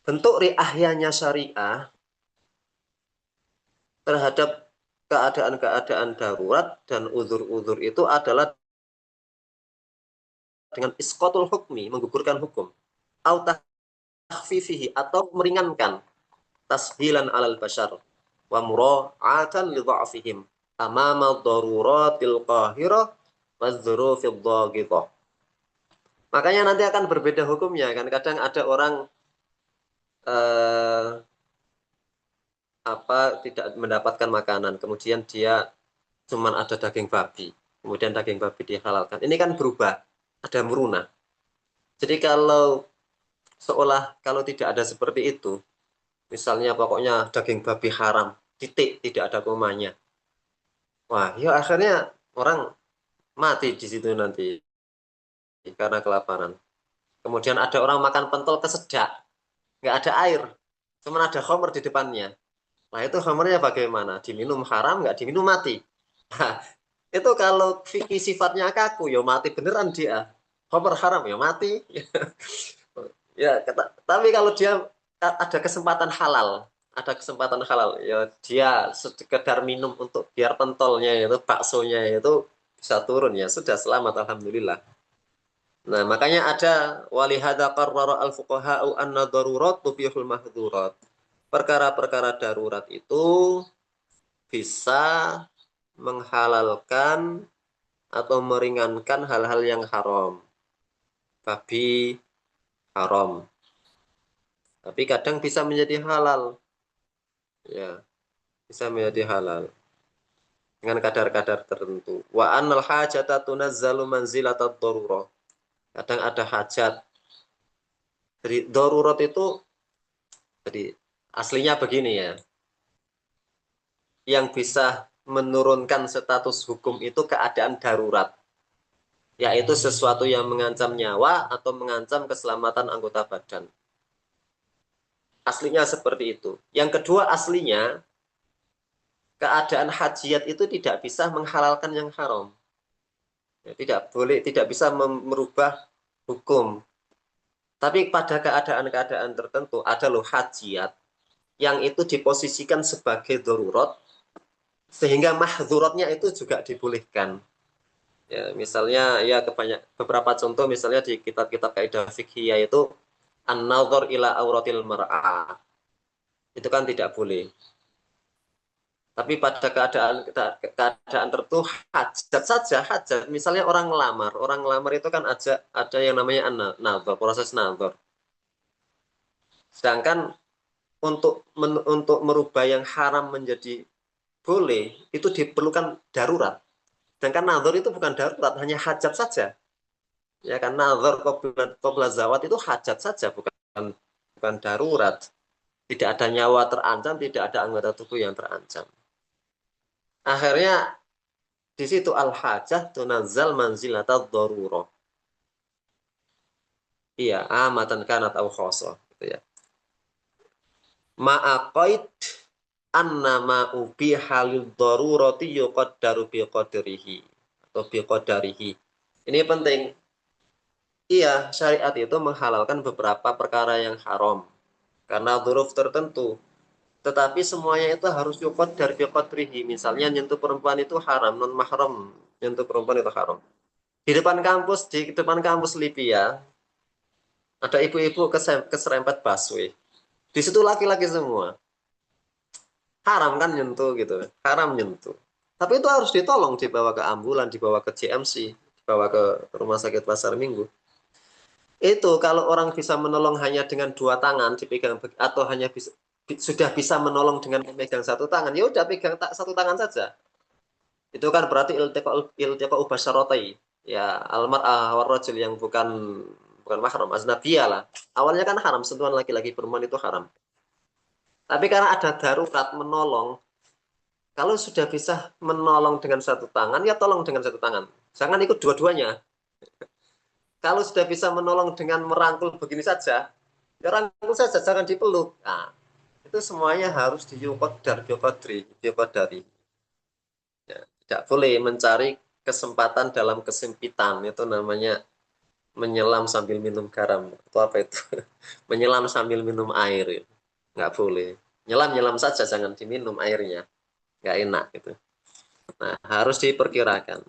bentuk riahyanya syariah terhadap keadaan-keadaan darurat dan uzur-uzur itu adalah dengan isqatul hukmi, menggugurkan hukum. Au takhfifihi, atau meringankan. Tashilan alal bashar. Wa mura'atan li dha'fihim. Amama daruratil qahirah wa dzurufid dhaghithah. Makanya nanti akan berbeda hukumnya kan. Kadang ada orang tidak mendapatkan makanan, kemudian dia cuman ada daging babi, kemudian daging babi dihalalkan. Ini kan berubah, ada murunah. Jadi kalau tidak ada seperti itu, misalnya pokoknya daging babi haram, titik, tidak ada komanya. Wah, ya akhirnya orang mati di situ nanti karena kelaparan. Kemudian ada orang makan pentol kesedak, nggak ada air, cuma ada khamr di depannya. Nah, itu khamrnya bagaimana? Diminum haram, nggak diminum mati. Nah, itu kalau fikih sifatnya kaku, ya mati beneran dia. Khamr haram, ya mati. Ya, tapi kalau dia ada kesempatan halal, ya dia sekedar minum untuk biar pentolnya itu, baksonya itu bisa turun, ya sudah selamat, alhamdulillah. Nah, makanya ada walihada qarrara al-fuqaha'u anna darurat tubihul mahdzurat. Perkara-perkara darurat itu bisa menghalalkan atau meringankan hal-hal yang haram. Babi haram. Tapi kadang bisa menjadi halal. Ya, bisa menjadi halal dengan kadar-kadar tertentu. Wa annal hajata tunazzalu manzilatad darurah. Kadang ada hajat. Jadi darurat itu jadi aslinya begini ya. Yang bisa menurunkan status hukum itu keadaan darurat. Yaitu sesuatu yang mengancam nyawa atau mengancam keselamatan anggota badan. Aslinya seperti itu. Yang kedua, aslinya keadaan hajiat itu tidak bisa menghalalkan yang haram. Ya, tidak bisa merubah hukum. Tapi pada keadaan-keadaan tertentu ada loh hajiat yang itu diposisikan sebagai darurat sehingga mahzuratnya itu juga dibolehkan. Ya, misalnya ya beberapa contoh misalnya di kitab-kitab kaidah fikih yaitu an-nazar ila auratil mar'ah. Itu kan tidak boleh. Tapi pada keadaan tertentu hajat saja, hajat. Misalnya orang ngelamar itu kan ada yang namanya nazar, proses nazar. Sedangkan untuk merubah yang haram menjadi boleh itu diperlukan darurat. Sedangkan nazar itu bukan darurat, hanya hajat saja. Ya kan nazar qabla zawat itu hajat saja, bukan darurat. Tidak ada nyawa terancam, tidak ada anggota tubuh yang terancam. Akhirnya di situ al-hajah tunazzal manzilatad darurah. Iya, amatan kanat au khosoh gitu ya. Ma'aqaid annama ubiha lid darurati yuqaddaru biqadrihi atau biqadarihi. Ini penting. Iya, syariat itu menghalalkan beberapa perkara yang haram karena dzuruf tertentu. Tetapi semuanya itu harus yuqaddar biqadrihi. Misalnya nyentuh perempuan itu haram, non mahram nyentuh perempuan itu haram. Di depan kampus Libya ada ibu-ibu keserempet busway. Di situ laki-laki semua. Haram kan nyentuh gitu, haram nyentuh. Tapi itu harus ditolong, dibawa ke ambulan, dibawa ke GMC, dibawa ke rumah sakit Pasar Minggu. Itu kalau orang bisa menolong hanya dengan dua tangan dipegang atau hanya sudah bisa menolong dengan memegang satu tangan, ya udah pegang satu tangan saja. Itu kan berarti iltiqa ubasyaratai. Ya, almar'ah warrajul yang bukan mahram, aznabiyah lah. Awalnya kan haram, sentuhan laki-laki perempuan itu haram. Tapi karena ada darurat menolong, kalau sudah bisa menolong dengan satu tangan, ya tolong dengan satu tangan. Jangan ikut dua-duanya. Kalau sudah bisa menolong dengan merangkul begini saja, ya rangkul saja, jangan dipeluk. Nah, itu semuanya harus diukodari. Ya, tidak boleh mencari kesempatan dalam kesempitan. Itu namanya menyelam sambil minum garam. Itu apa itu? Menyelam sambil minum air. Nggak boleh. Nyelam-nyelam saja, jangan diminum airnya. Nggak enak gitu. Nah, harus diperkirakan.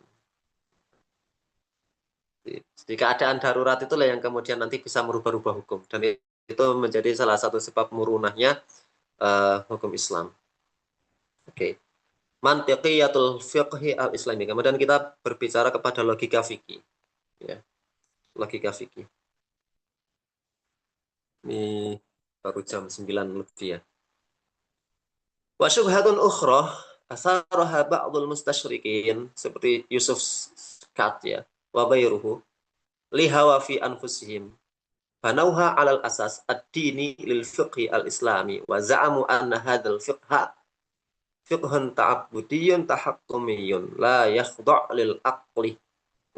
Di keadaan darurat itulah yang kemudian nanti bisa merubah-rubah hukum. Dan itu menjadi salah satu sebab murunahnya hukum Islam. Oke. Mantiqiyatul fiqhi al-islami. Kemudian kita berbicara kepada logika fikih. Ya, logika fikih. Ini baru jam 9 lebih ya. Wa syubhatun ukhra asaraha ba'dul mustasyrikin seperti Yusuf Skat ya, wa bayruhu lihawa fi anfusihim banauha alal asas ad-dini lil fiqhi al-islami wa za'amu anna hadzal fiqha fiqhun ta'abbudiyyun tahakkumiyyun la yakhda' lil aqli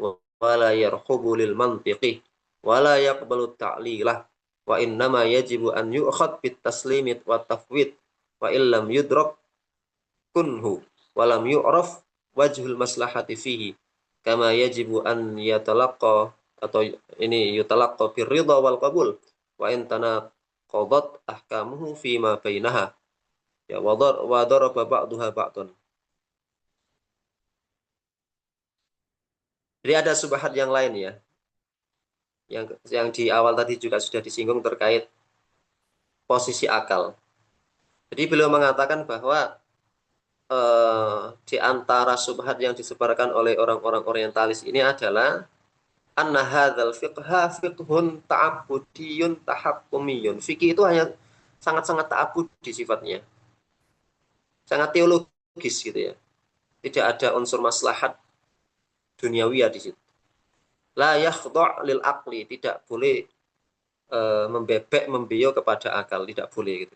wa la yarhubu lil mantiqi wa la yaqbalu ta'lilah wa innama yajibu an yu'khad bit taslimit wa tafwid wa illam yudrak kunhu wa lam yu'raf wajhul maslahati fihi kama yajibu an yatalaqqa atau ini yutalaqqa bir ridha wal qabul wa in tanaqadat ahkamuhu fi ma bainaha ya wa daraba ba'daha ba'dun. Jadi ada subhat yang lain ya yang di awal tadi juga sudah disinggung terkait posisi akal. Jadi beliau mengatakan bahwa di antara subhat yang disebarkan oleh orang-orang orientalis ini adalah anna hadzal fiqha fiqhun ta'abbudiyun tahakkumiyun. Fikih itu hanya sangat-sangat ta'abbudi sifatnya. Sangat teologis gitu ya. Tidak ada unsur maslahat duniawiyah di situ. La yakhda' lil aqli, tidak boleh membebek membio kepada akal, tidak boleh gitu.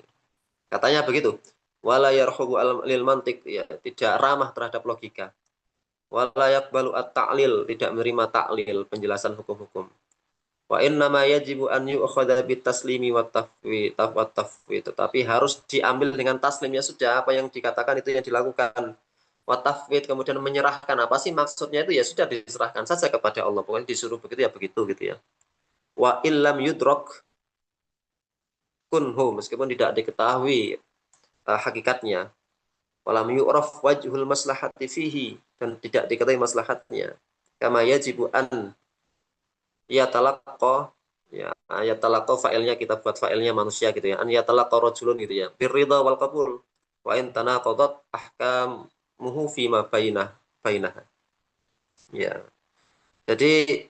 Katanya begitu. Wala yarhubu lil mantiq, ya, tidak ramah terhadap logika. Wala yaqbalu at-ta'lil, tidak menerima ta'lil, penjelasan hukum-hukum. Wa innama yajibu an yu'khadha bit taslimi wat tafwid, tetapi harus diambil dengan taslimnya sudah, apa yang dikatakan itu yang dilakukan. Wat tafwid, kemudian menyerahkan, apa sih maksudnya itu ya sudah diserahkan saja kepada Allah, pokoknya disuruh begitu ya begitu gitu ya. Wa illam yudrak kunhu, meskipun tidak diketahui hakikatnya. Walam yu'raf wajhul maslahati fihi, dan tidak diketahui maslahatnya. Kama yajibu an yatalaqqa, ya yatalaqqa fa'ilnya kita buat fa'ilnya manusia gitu ya. An yatalaqqa rajulun gitu ya. Birridha wal qabul. Wa in tanaqadat ahkamuhu fi ma bainaha. Ya. Jadi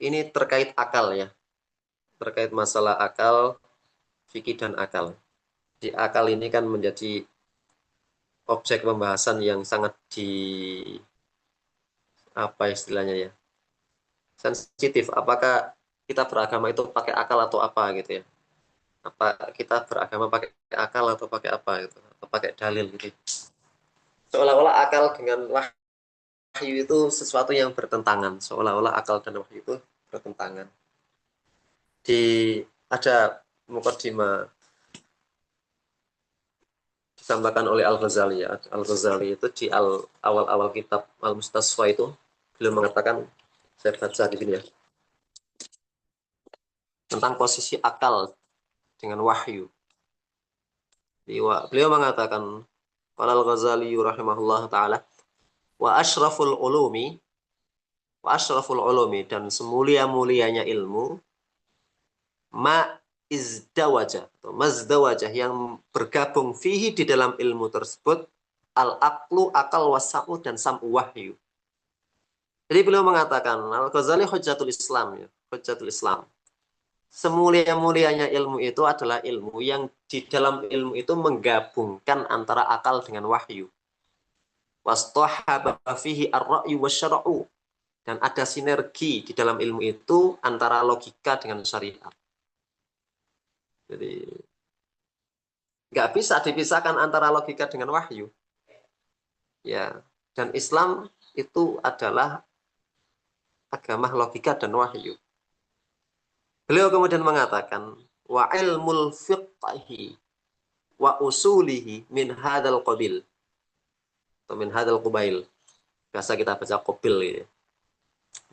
ini terkait akal ya. Terkait masalah akal, fikih dan akal. Di akal ini kan menjadi objek pembahasan yang sangat apa istilahnya ya, sensitif. Apakah kita beragama itu pakai akal atau apa gitu ya? Apa kita beragama pakai akal atau pakai apa gitu? Atau pakai dalil gitu? Seolah-olah akal dengan wahyu itu sesuatu yang bertentangan. Seolah-olah akal dan wahyu itu bertentangan. Ada mukadimah disampaikan oleh Al-Ghazali ya. Al-Ghazali itu di awal-awal kitab Al-Mustasfa itu beliau mengatakan, saya baca di sini ya, tentang posisi akal dengan wahyu. Beliau mengatakan, qala Al-Ghazali rahimahullah taala, wa asyraful ulumi dan semulia-mulianya ilmu ma izdawajah atau mazdawajah yang bergabung fihi di dalam ilmu tersebut al-aqlu akal wasa'u dan sam'u wahyu. Jadi beliau mengatakan Al-Ghazali hujjatul Islam ya, hujjatul Islam. Semulia-mulianya ilmu itu adalah ilmu yang di dalam ilmu itu menggabungkan antara akal dengan wahyu. Wastahaba fihi ar-ra'yu wasyara'u, dan ada sinergi di dalam ilmu itu antara logika dengan syariat. Jadi nggak bisa dipisahkan antara logika dengan wahyu. Ya, dan Islam itu adalah agama logika dan wahyu. Beliau kemudian mengatakan wa ilmul fiqhi wa usulihi min hadal qabil atau min hadal qubail. Biasa kita baca qabil gitu.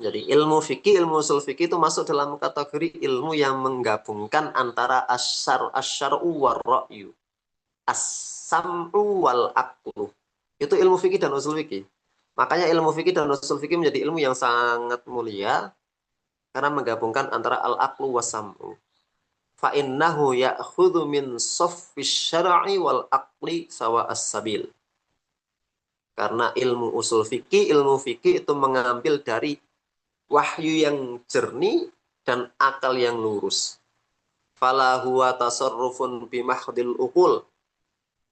Jadi ilmu fikih, ilmu usul fikih itu masuk dalam kategori ilmu yang menggabungkan antara asyar'u war ra'yu, as-sam'u wal aqlu. Itu ilmu fikih dan usul fikih. Makanya ilmu fikih dan usul fikih menjadi ilmu yang sangat mulia karena menggabungkan antara al-aqlu was-sam'u. Fa innahu ya'khudhu min saffis syar'i wal aqli sawa as-sabil. Karena ilmu usul fikih, ilmu fikih itu mengambil dari wahyu yang jernih dan akal yang lurus. Fala huwa tasarrufun bimahdil uqul.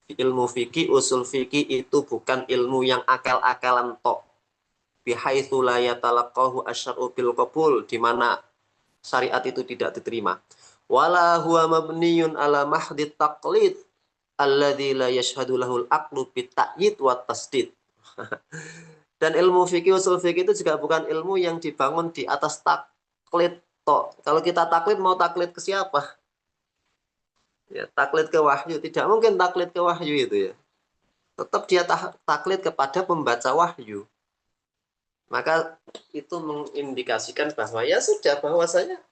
Ilmu fikih, usul fikih itu bukan ilmu yang akal-akalan tok. Bihaitsu la yatalaqahu asyar'u bil qabul, di mana syariat itu tidak diterima. Wala huwa mabniyun ala mahdit taqlid alladzi la yashhadu lahul aqlu bit ta'yid wa tasdid. Dan ilmu fikih usul fikih itu juga bukan ilmu yang dibangun di atas taklid tok. Kalau kita taklid mau taklid ke siapa? Ya, taklid ke wahyu, tidak mungkin taklid ke wahyu itu ya. Tetap dia taklid kepada pembaca wahyu. Maka itu mengindikasikan bahwa ya sudah, bahwasanya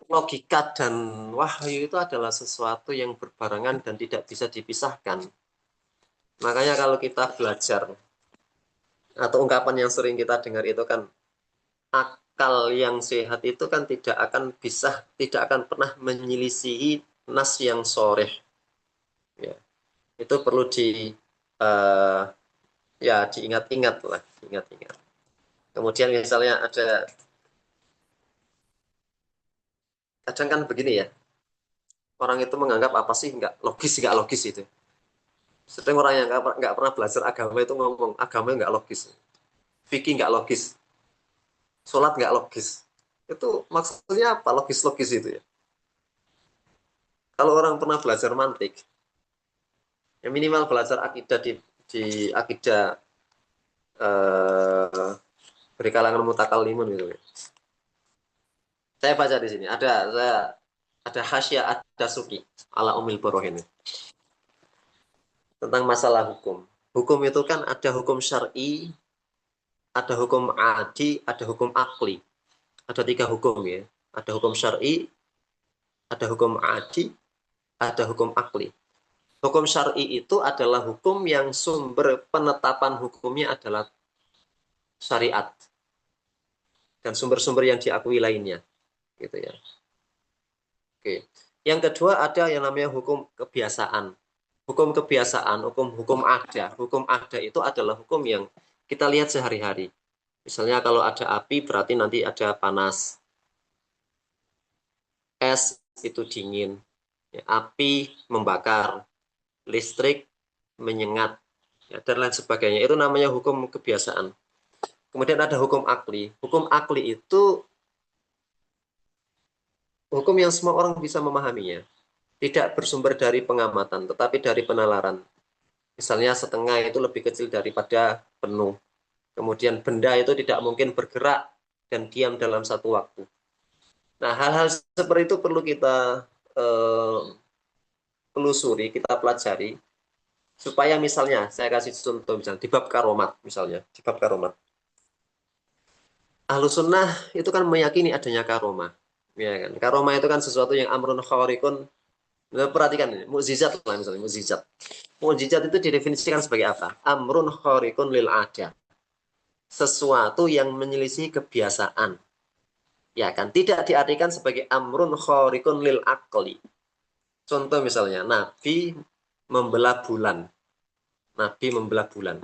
logika dan wahyu itu adalah sesuatu yang berbarengan dan tidak bisa dipisahkan. Makanya kalau kita belajar, atau ungkapan yang sering kita dengar itu kan, akal yang sehat itu kan tidak akan pernah menyelisihi nas yang soreh. Ya, itu perlu ya diingat-ingat lah, ingat-ingat. Kemudian misalnya kadang kan begini ya, orang itu menganggap apa sih nggak logis itu. Sedang orang yang nggak pernah belajar agama itu ngomong agama nggak logis, fikih nggak logis, sholat nggak logis. Itu maksudnya apa logis-logis itu ya? Kalau orang pernah belajar mantik, ya minimal belajar akidah di akidah dari kalangan mutakallimun gitu ya. Saya baca di sini ada Hasya Ad-Dasuki ala Umil Borohin tentang masalah hukum. Hukum itu kan ada hukum syar'i, ada hukum adi, ada hukum akli. Ada 3 hukum ya. Ada hukum syar'i, ada hukum adi, ada hukum akli. Hukum syar'i itu adalah hukum yang sumber penetapan hukumnya adalah syariat dan sumber-sumber yang diakui lainnya, gitu ya. Oke. Yang kedua ada yang namanya hukum kebiasaan. Hukum kebiasaan, hukum ada. Hukum ada itu adalah hukum yang kita lihat sehari-hari. Misalnya kalau ada api berarti nanti ada panas. Es itu dingin. Ya, api membakar. Listrik menyengat. ya, dan lain sebagainya. Itu namanya hukum kebiasaan. Kemudian ada hukum akli. Hukum akli itu hukum yang semua orang bisa memahaminya. Tidak bersumber dari pengamatan, tetapi dari penalaran. Misalnya setengah itu lebih kecil daripada penuh. Kemudian benda itu tidak mungkin bergerak dan diam dalam satu waktu. Nah, hal-hal seperti itu perlu kita eh, telusuri, kita pelajari, supaya misalnya, saya kasih contoh misalnya, di bab karomat, misalnya, di bab karomat. Ahlus sunnah itu kan meyakini adanya karomah. Ya kan? Karomah itu kan sesuatu yang amrun khawarikun. Nah, perhatikan ini, mukjizat lah misalnya, mukjizat. Mukjizat itu didefinisikan sebagai apa? Amrun khawarikun lil ada. Sesuatu yang menyelisih kebiasaan. Ya kan? Tidak diartikan sebagai amrun khawarikun lil akli. Contoh misalnya, Nabi membelah bulan. Nabi membelah bulan.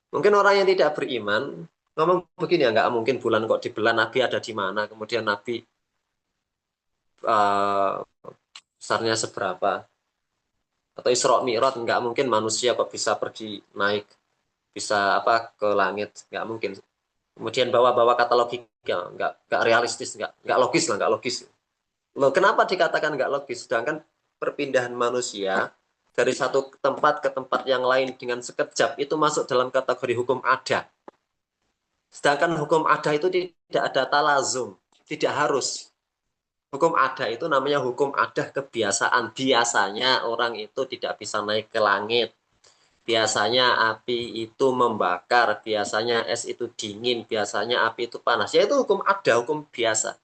Mungkin orang yang tidak beriman ngomong begini ya, nggak mungkin bulan kok dibelah, Nabi ada di mana, kemudian Nabi uh, besarnya seberapa, atau Isra Mi'raj, nggak mungkin manusia kok bisa pergi naik, bisa apa ke langit, nggak mungkin. Kemudian bawa-bawa kata logika, nggak realistis, nggak logis lah, nggak logis. Loh, kenapa dikatakan nggak logis? Sedangkan perpindahan manusia dari satu tempat ke tempat yang lain dengan sekejap itu masuk dalam kategori hukum ada. Sedangkan hukum ada itu tidak ada talazum, tidak harus. Hukum ada itu namanya hukum ada kebiasaan. Biasanya orang itu tidak bisa naik ke langit. Biasanya api itu membakar, biasanya es itu dingin, biasanya api itu panas. Ya itu hukum ada, hukum biasa.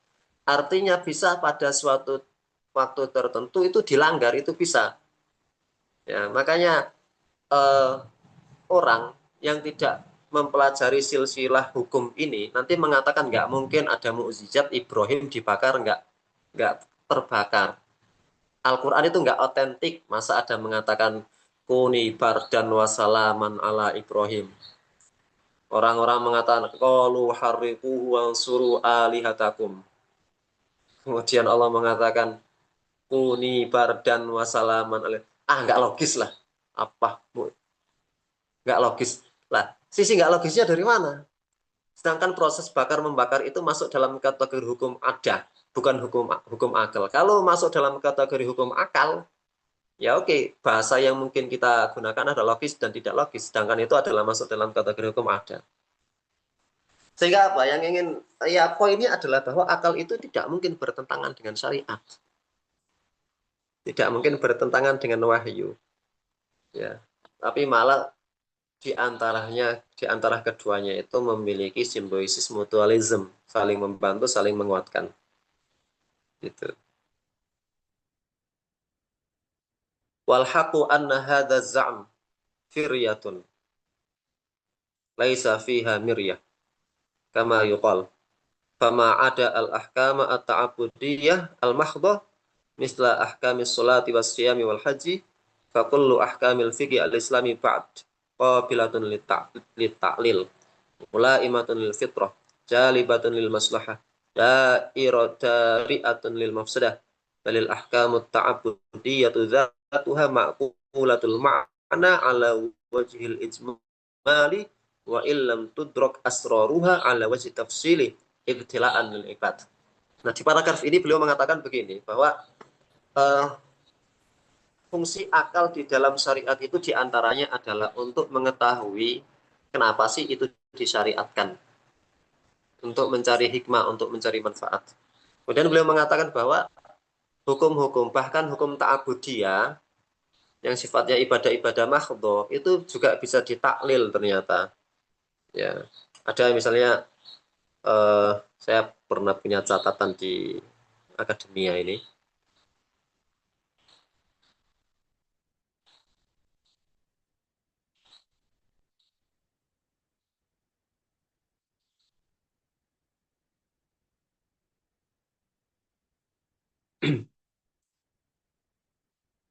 Artinya bisa pada suatu waktu tertentu itu dilanggar, itu bisa. Ya, makanya eh, orang yang tidak mempelajari silsilah hukum ini nanti mengatakan nggak mungkin ada mukjizat Ibrahim dibakar nggak terbakar. Al-Quran itu nggak otentik, masa ada mengatakan kuni bardan wasalaman ala Ibrahim. Orang-orang mengatakan qalu harriquhu wansuru alihatakum. Kemudian Allah mengatakan kuni bardan wasalaman ala. Nggak logis lah. Apa? Nggak logis. Lah, sisi nggak logisnya dari mana? Sedangkan proses bakar membakar itu masuk dalam kategori hukum ada, bukan hukum hukum akal. Kalau masuk dalam kategori hukum akal, ya oke, bahasa yang mungkin kita gunakan adalah logis dan tidak logis. Sedangkan itu adalah masuk dalam kategori hukum ada. Sehingga apa? Yang ingin ya poinnya adalah bahwa akal itu tidak mungkin bertentangan dengan syariat. Tidak mungkin bertentangan dengan wahyu. Ya. Tapi malah di antara keduanya itu memiliki simbiosis mutualism, saling membantu, saling menguatkan. Gitu. Wal haqu anna hadza zam firyatun laisa fiha miryah kama yuqal. Fama ada al ahkama at ta'abudiyah al mahdhah misla ahkamis salati was siyami wal haji fa kullu ahkamil fiqhi al islami ba'd qabilatun lit ta'lil mulaimatun lil fitrah jalibatun lil maslahah da'iratun lil mafsadah balil ahkamut ta'abudiyatu dzatuha ma'qulatul ma'na ala wajhil ijmali wa illam tudrak asraruha ala wajhi tafsili ibtila'an lil ibad. Nah, di paragraf ini beliau mengatakan begini, bahwa uh, fungsi akal di dalam syariat itu diantaranya adalah untuk mengetahui kenapa sih itu disyariatkan, untuk mencari hikmah, untuk mencari manfaat. Kemudian beliau mengatakan bahwa hukum-hukum, bahkan hukum ta'abudiyah, yang sifatnya ibadah-ibadah mahdhah, itu juga bisa ditaklil ternyata. Ya, ada misalnya, saya pernah punya catatan di akademia ini.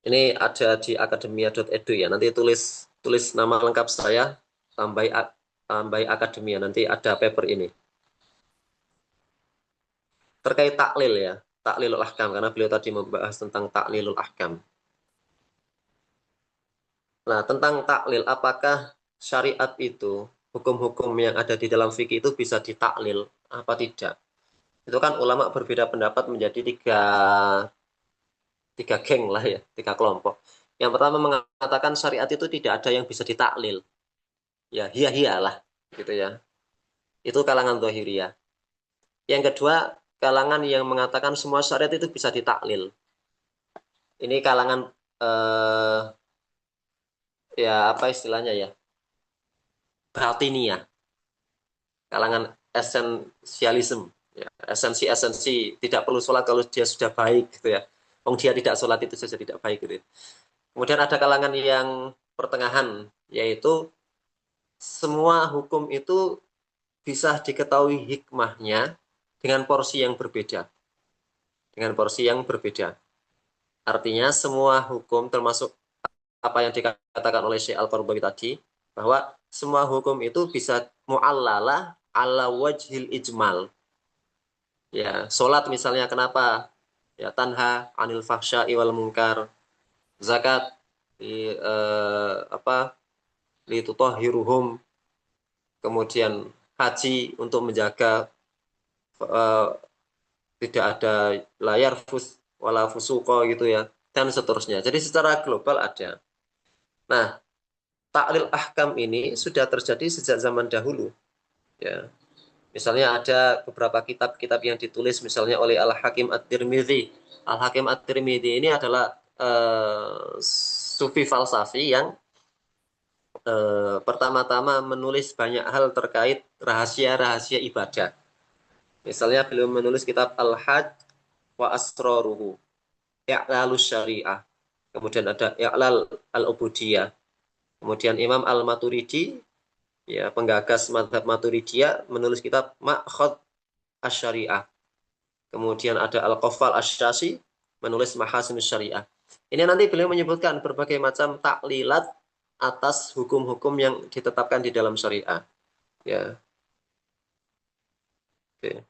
Ini ada di akademia.edu ya. Nanti tulis nama lengkap saya, tambahi akademia. Nanti ada paper ini. Terkait taklil ya. Taklilul ahkam. Karena beliau tadi membahas tentang taklilul ahkam. Nah, tentang taklil, apakah syariat itu, hukum-hukum yang ada di dalam fikih itu bisa ditaklil apa tidak? Itu kan ulama berbeda pendapat menjadi tiga geng lah ya, tiga kelompok. Yang pertama mengatakan syariat itu tidak ada yang bisa ditaklil. Ya, hia-hialah gitu ya. Itu kalangan Zahiriyah. Yang kedua, kalangan yang mengatakan semua syariat itu bisa ditaklil. Ini kalangan eh, ya apa istilahnya ya? Batiniyah, kalangan esensialisme. Ya, esensi-esensi tidak perlu sholat kalau dia sudah baik gitu ya. Wong dia tidak sholat itu saja tidak baik gitu ya. Kemudian ada kalangan yang pertengahan, yaitu semua hukum itu bisa diketahui hikmahnya dengan porsi yang berbeda. Dengan porsi yang berbeda. Artinya semua hukum termasuk apa yang dikatakan oleh Syekh Al-Qardawi tadi, bahwa semua hukum itu bisa mu'allalah ala wajhil ijmal. Ya, sholat misalnya kenapa? Ya, tanha anil fahsya wal munkar. Zakat di apa? Litutahhiruhum. Kemudian haji untuk menjaga eh, tidak ada layar fus wala fusuqa gitu ya, dan seterusnya. Jadi secara global ada. Nah, taklil ahkam ini sudah terjadi sejak zaman dahulu ya. Misalnya ada beberapa kitab-kitab yang ditulis misalnya oleh Al-Hakim At-Tirmidzi. Al-Hakim At-Tirmidzi ini adalah sufi falsafi yang pertama-tama menulis banyak hal terkait rahasia-rahasia ibadah. Misalnya beliau menulis kitab Al-Hajj wa Asraruhu, I'lalus Syariah. Kemudian ada I'lal Al-Ubudiyah. Kemudian Imam Al-Maturidi, ya penggagas mazhab Maturidiyah, menulis kitab Ma'khad Asy-Syariah. Kemudian ada Al-Qaffal Asy-Syasi menulis Mahasinus Syariah. Ini nanti beliau menyebutkan berbagai macam taklilat atas hukum-hukum yang ditetapkan di dalam syariah. Ya. Oke.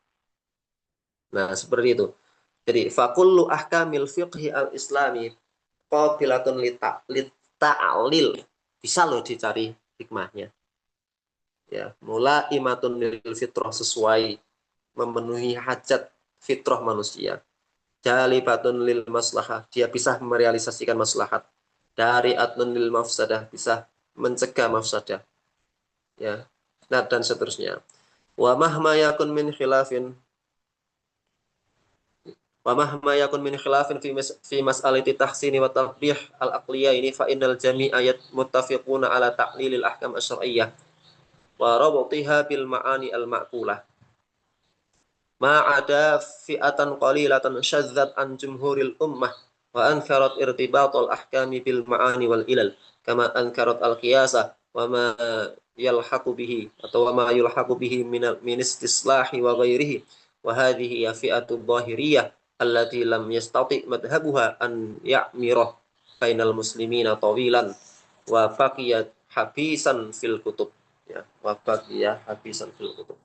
Nah, seperti itu. Jadi fakullu ahkamil fiqhi al-islami qabilatun lita'lil. Bisa loh dicari hikmahnya. Ya, mula imatun lil fitrah, sesuai memenuhi hajat fitrah manusia. Jalibatun lil maslahah, dia bisa merealisasikan maslahat. Dari atun lil mafsadah, bisa mencegah mafsadah. Ya. Nah, dan seterusnya. Wa mahma yakun min khilafin wa mahma yakun min khilafin fi mas'alati tahsini wa tabdih al-aqliyah ini fa innal jami'a muttafiquna ala ta'lilil ahkam asy-syar'iyyah wa rabtiha bil ma'ani al-ma'qulah. Ma'ada fi'atan qalilatan syazzat an jumhuril ummah wa ankarat irtibatul ahkami bil ma'ani wal ilal kama ankarat al-qiyasa wa ma yalhaqu bihi atau wa ma yulhaqu bihi min istislahi wa ghairihi wa hadhihi ya fi'atu dhahiriyah allati lam yastati madhhabuha an ya'mirah bainal muslimina tawilan wa baqiyat habisan fil kutub, ya, wa baqiyat habisan fil kutub.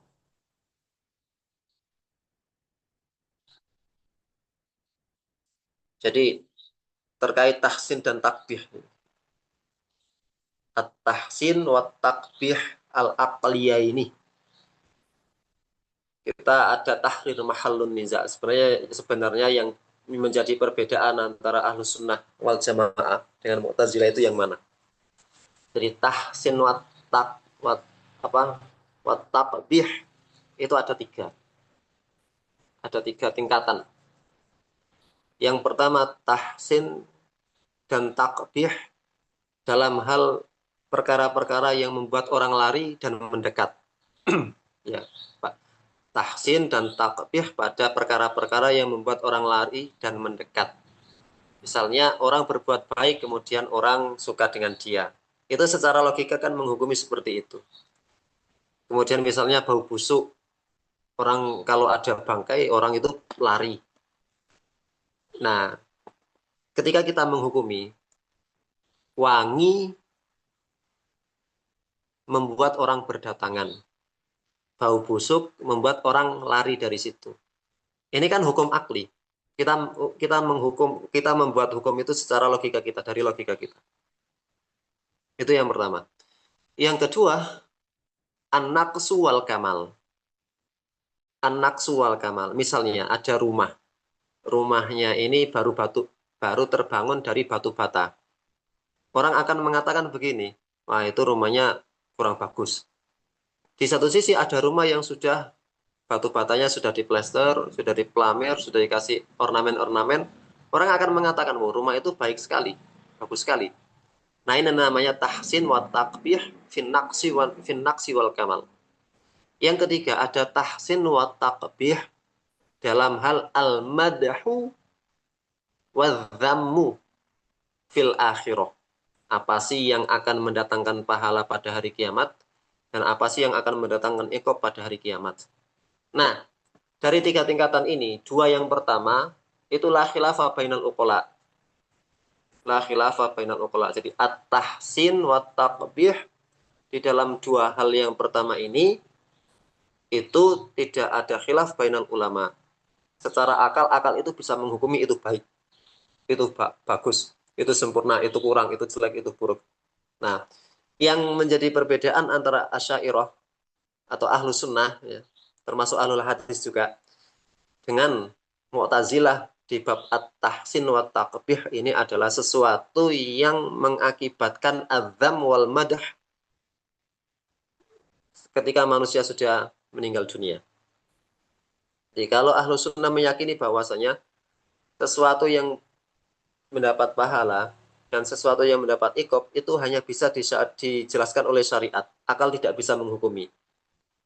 Jadi terkait tahsin dan takbih. At-tahsin wa takbih al-aqliyah ini. Kita ada tahrir mahallun niza. Sebenarnya yang menjadi perbedaan antara ahlus sunnah wal jamaah dengan mu'tazilah itu yang mana? Jadi tahsin wa tak wa apa wa takbih itu ada tiga. Ada tiga tingkatan. Yang pertama tahsin dan takbih dalam hal perkara-perkara yang membuat orang lari dan mendekat. Ya, Pak. Tahsin dan takbih pada perkara-perkara yang membuat orang lari dan mendekat. Misalnya orang berbuat baik kemudian orang suka dengan dia. Itu secara logika kan menghukumi seperti itu. Kemudian misalnya bau busuk, orang kalau ada bangkai orang itu lari. Nah, ketika kita menghukumi wangi membuat orang berdatangan, bau busuk membuat orang lari dari situ. Ini kan hukum akli. Kita membuat hukum itu secara logika kita, dari logika kita. Itu yang pertama. Yang kedua, an-naqsu wal kamal. An-naqsu wal kamal. Misalnya ada rumah. Rumahnya ini baru terbangun dari batu bata. Orang akan mengatakan begini, wah itu rumahnya kurang bagus. Di satu sisi ada rumah yang sudah batu batanya sudah diplester, sudah diplamer, sudah dikasih ornamen-ornamen. Orang akan mengatakan, wah rumah itu baik sekali, bagus sekali. Nah ini namanya tahsin wa taqbih fin naqsi wal kamal. Yang ketiga ada tahsin wa taqbih dalam hal al-madhu wa dhammu fil akhirah. Apa sih yang akan mendatangkan pahala pada hari kiamat dan apa sih yang akan mendatangkan iqab pada hari kiamat. Nah, dari tiga tingkatan ini, dua yang pertama itu la khilafa bainal uqala. La khilafa bainal uqala. Jadi at-tahsin wa taqbih di dalam dua hal yang pertama ini itu tidak ada khilaf bainal ulama. Secara akal itu bisa menghukumi itu baik, itu bagus, itu sempurna, itu kurang, itu jelek, itu buruk. Nah, yang menjadi perbedaan antara Asy'ariyah atau ahlu sunnah, ya, termasuk ahlul hadis juga, dengan Mu'tazilah di bab at-tahsin wa taqbih ini adalah sesuatu yang mengakibatkan adzam wal madah ketika manusia sudah meninggal dunia. Jadi kalau ahlu sunnah meyakini bahwasanya sesuatu yang mendapat pahala dan sesuatu yang mendapat iqab itu hanya bisa dijelaskan oleh syariat. Akal tidak bisa menghukumi.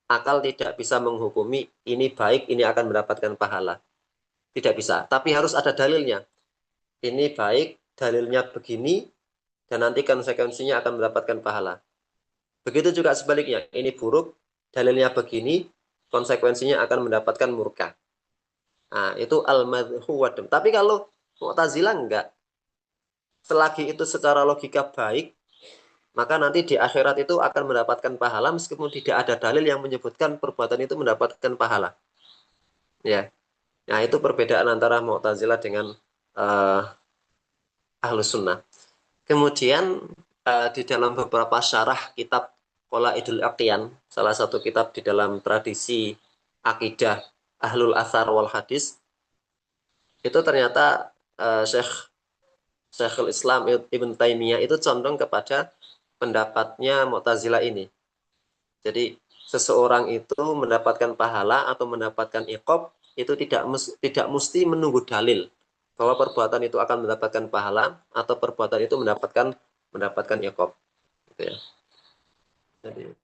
Akal tidak bisa menghukumi ini baik, ini akan mendapatkan pahala. Tidak bisa. Tapi harus ada dalilnya. Ini baik, dalilnya begini, dan nanti konsekuensinya akan mendapatkan pahala. Begitu juga sebaliknya. Ini buruk, dalilnya begini, konsekuensinya akan mendapatkan murka. Nah, itu al-madhu wadam. Tapi kalau Mu'tazilah enggak. Selagi itu secara logika baik, maka nanti di akhirat itu akan mendapatkan pahala meskipun tidak ada dalil yang menyebutkan perbuatan itu mendapatkan pahala. Ya. Nah, itu perbedaan antara Mu'tazilah dengan Ahlus Sunnah. Kemudian di dalam beberapa syarah kitab Qolaidul Aqyan, salah satu kitab di dalam tradisi akidah Ahlul Athar wal Hadis, itu ternyata Syekhul Islam Ibn Taimiyah itu condong kepada pendapatnya Mu'tazilah ini. Jadi seseorang itu mendapatkan pahala atau mendapatkan iqab itu tidak mesti menunggu dalil bahwa perbuatan itu akan mendapatkan pahala atau perbuatan itu mendapatkan iqab. Gitu ya. Jadi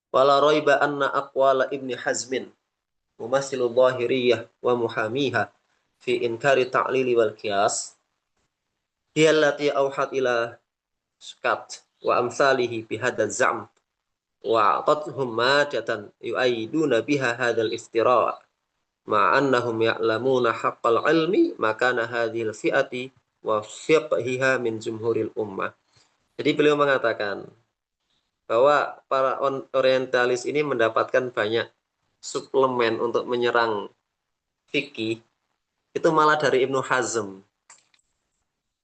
wala raiba anna aqwala Ibni Hazmin mumassilu dhahiriyah wa muhamiha fi inkari ta'lili wal qiyas hiya allati awhat ila skat wa amsalihi bihadza zam wa atathum madatan yu'aiduna biha hadzal iftira' ma'annahum ya'lamuna haqqal ilmi makana hadhil fi'ati wa fiqhiha min jumhuril ummah. Jadi beliau mengatakan bahwa para orientalis ini mendapatkan banyak suplemen untuk menyerang fikih itu malah dari Ibnu Hazm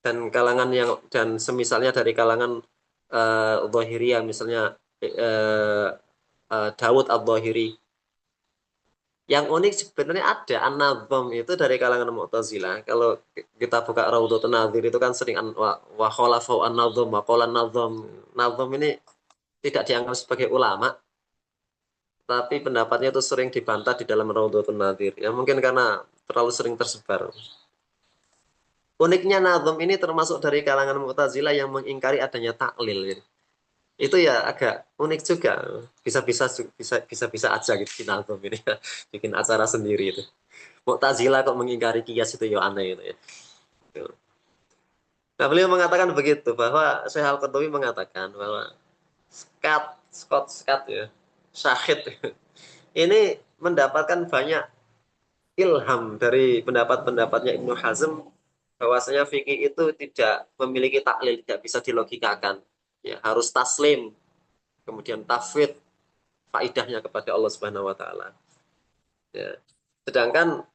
dan kalangan yang dan semisalnya dari kalangan Dhahiriyah misalnya Dawud Ad-Dhahiri. Yang unik sebenarnya ada An-Nadham itu dari kalangan Mu'tazilah. Kalau kita buka Raudhatun Nadhir itu kan sering wa khalafu an-nadham wa qala an-nadham. Nadham ini tidak dianggap sebagai ulama, tapi pendapatnya itu sering dibantah di dalam Raudhatun Nadhir. Ya mungkin karena terlalu sering tersebar. Uniknya Nadham ini termasuk dari kalangan Mu'tazilah yang mengingkari adanya taklil. Gitu. Itu ya agak unik juga, bisa aja gitu di Nazom ini ya. Bikin acara sendiri itu. Mu'tazilah kok mengingkari kias itu ya aneh itu ya. Nah beliau mengatakan begitu bahwa Syekh Al-Qurtubi mengatakan bahwa Scott ya, Syahid ini mendapatkan banyak ilham dari pendapat-pendapatnya Ibnu Hazm bahwasanya fikih itu tidak memiliki taklil, tidak bisa dilogikakan. Ya, harus taslim, kemudian tafwid faidahnya kepada Allah Subhanahu wa taala. Ya. Sedangkan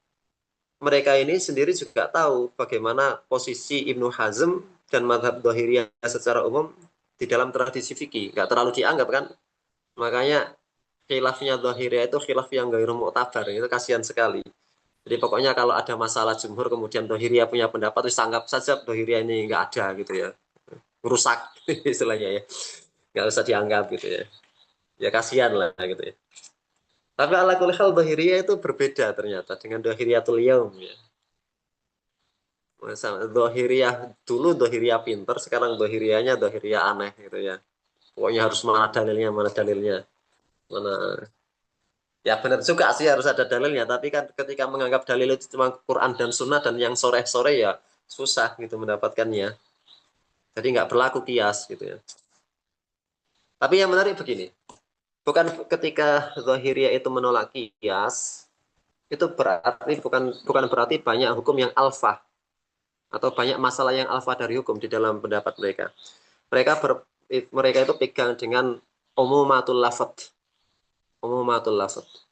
mereka ini sendiri juga tahu bagaimana posisi Ibnu Hazm dan mazhab Dhahiriyah secara umum di dalam tradisi fikih nggak terlalu dianggap kan. Makanya khilafnya Dhahiriyah itu khilaf yang ghairu mu'tabar, itu kasihan sekali. Jadi pokoknya kalau ada masalah jumhur kemudian Dhahiriyah punya pendapat, terus anggap saja Dhahiriyah ini nggak ada gitu ya, rusak istilahnya ya, nggak usah dianggap gitu ya. Ya kasihan lah gitu ya. Tapi ala kulli hal Dhahiriyah itu berbeda ternyata dengan Dhahiriyatul Yaum ya. Dhahiriyah dulu Dhahiriyah pinter, sekarang Dhahiriyahnya Dhahiriyah aneh gitu ya. Pokoknya harus mana dalilnya, mana dalilnya. Mana ya benar juga sih harus ada dalilnya, tapi kan ketika menganggap dalil itu cuma Quran dan Sunnah dan yang sore-sore ya susah gitu mendapatkannya. Jadi nggak berlaku kias gitu ya. Tapi yang menarik begini, bukan ketika Zahiriyah itu menolak kias, itu berarti bukan berarti banyak hukum yang alfa atau banyak masalah yang alfa dari hukum di dalam pendapat mereka. Mereka itu pegang dengan umumatul lafadz. Umumatul lafadz.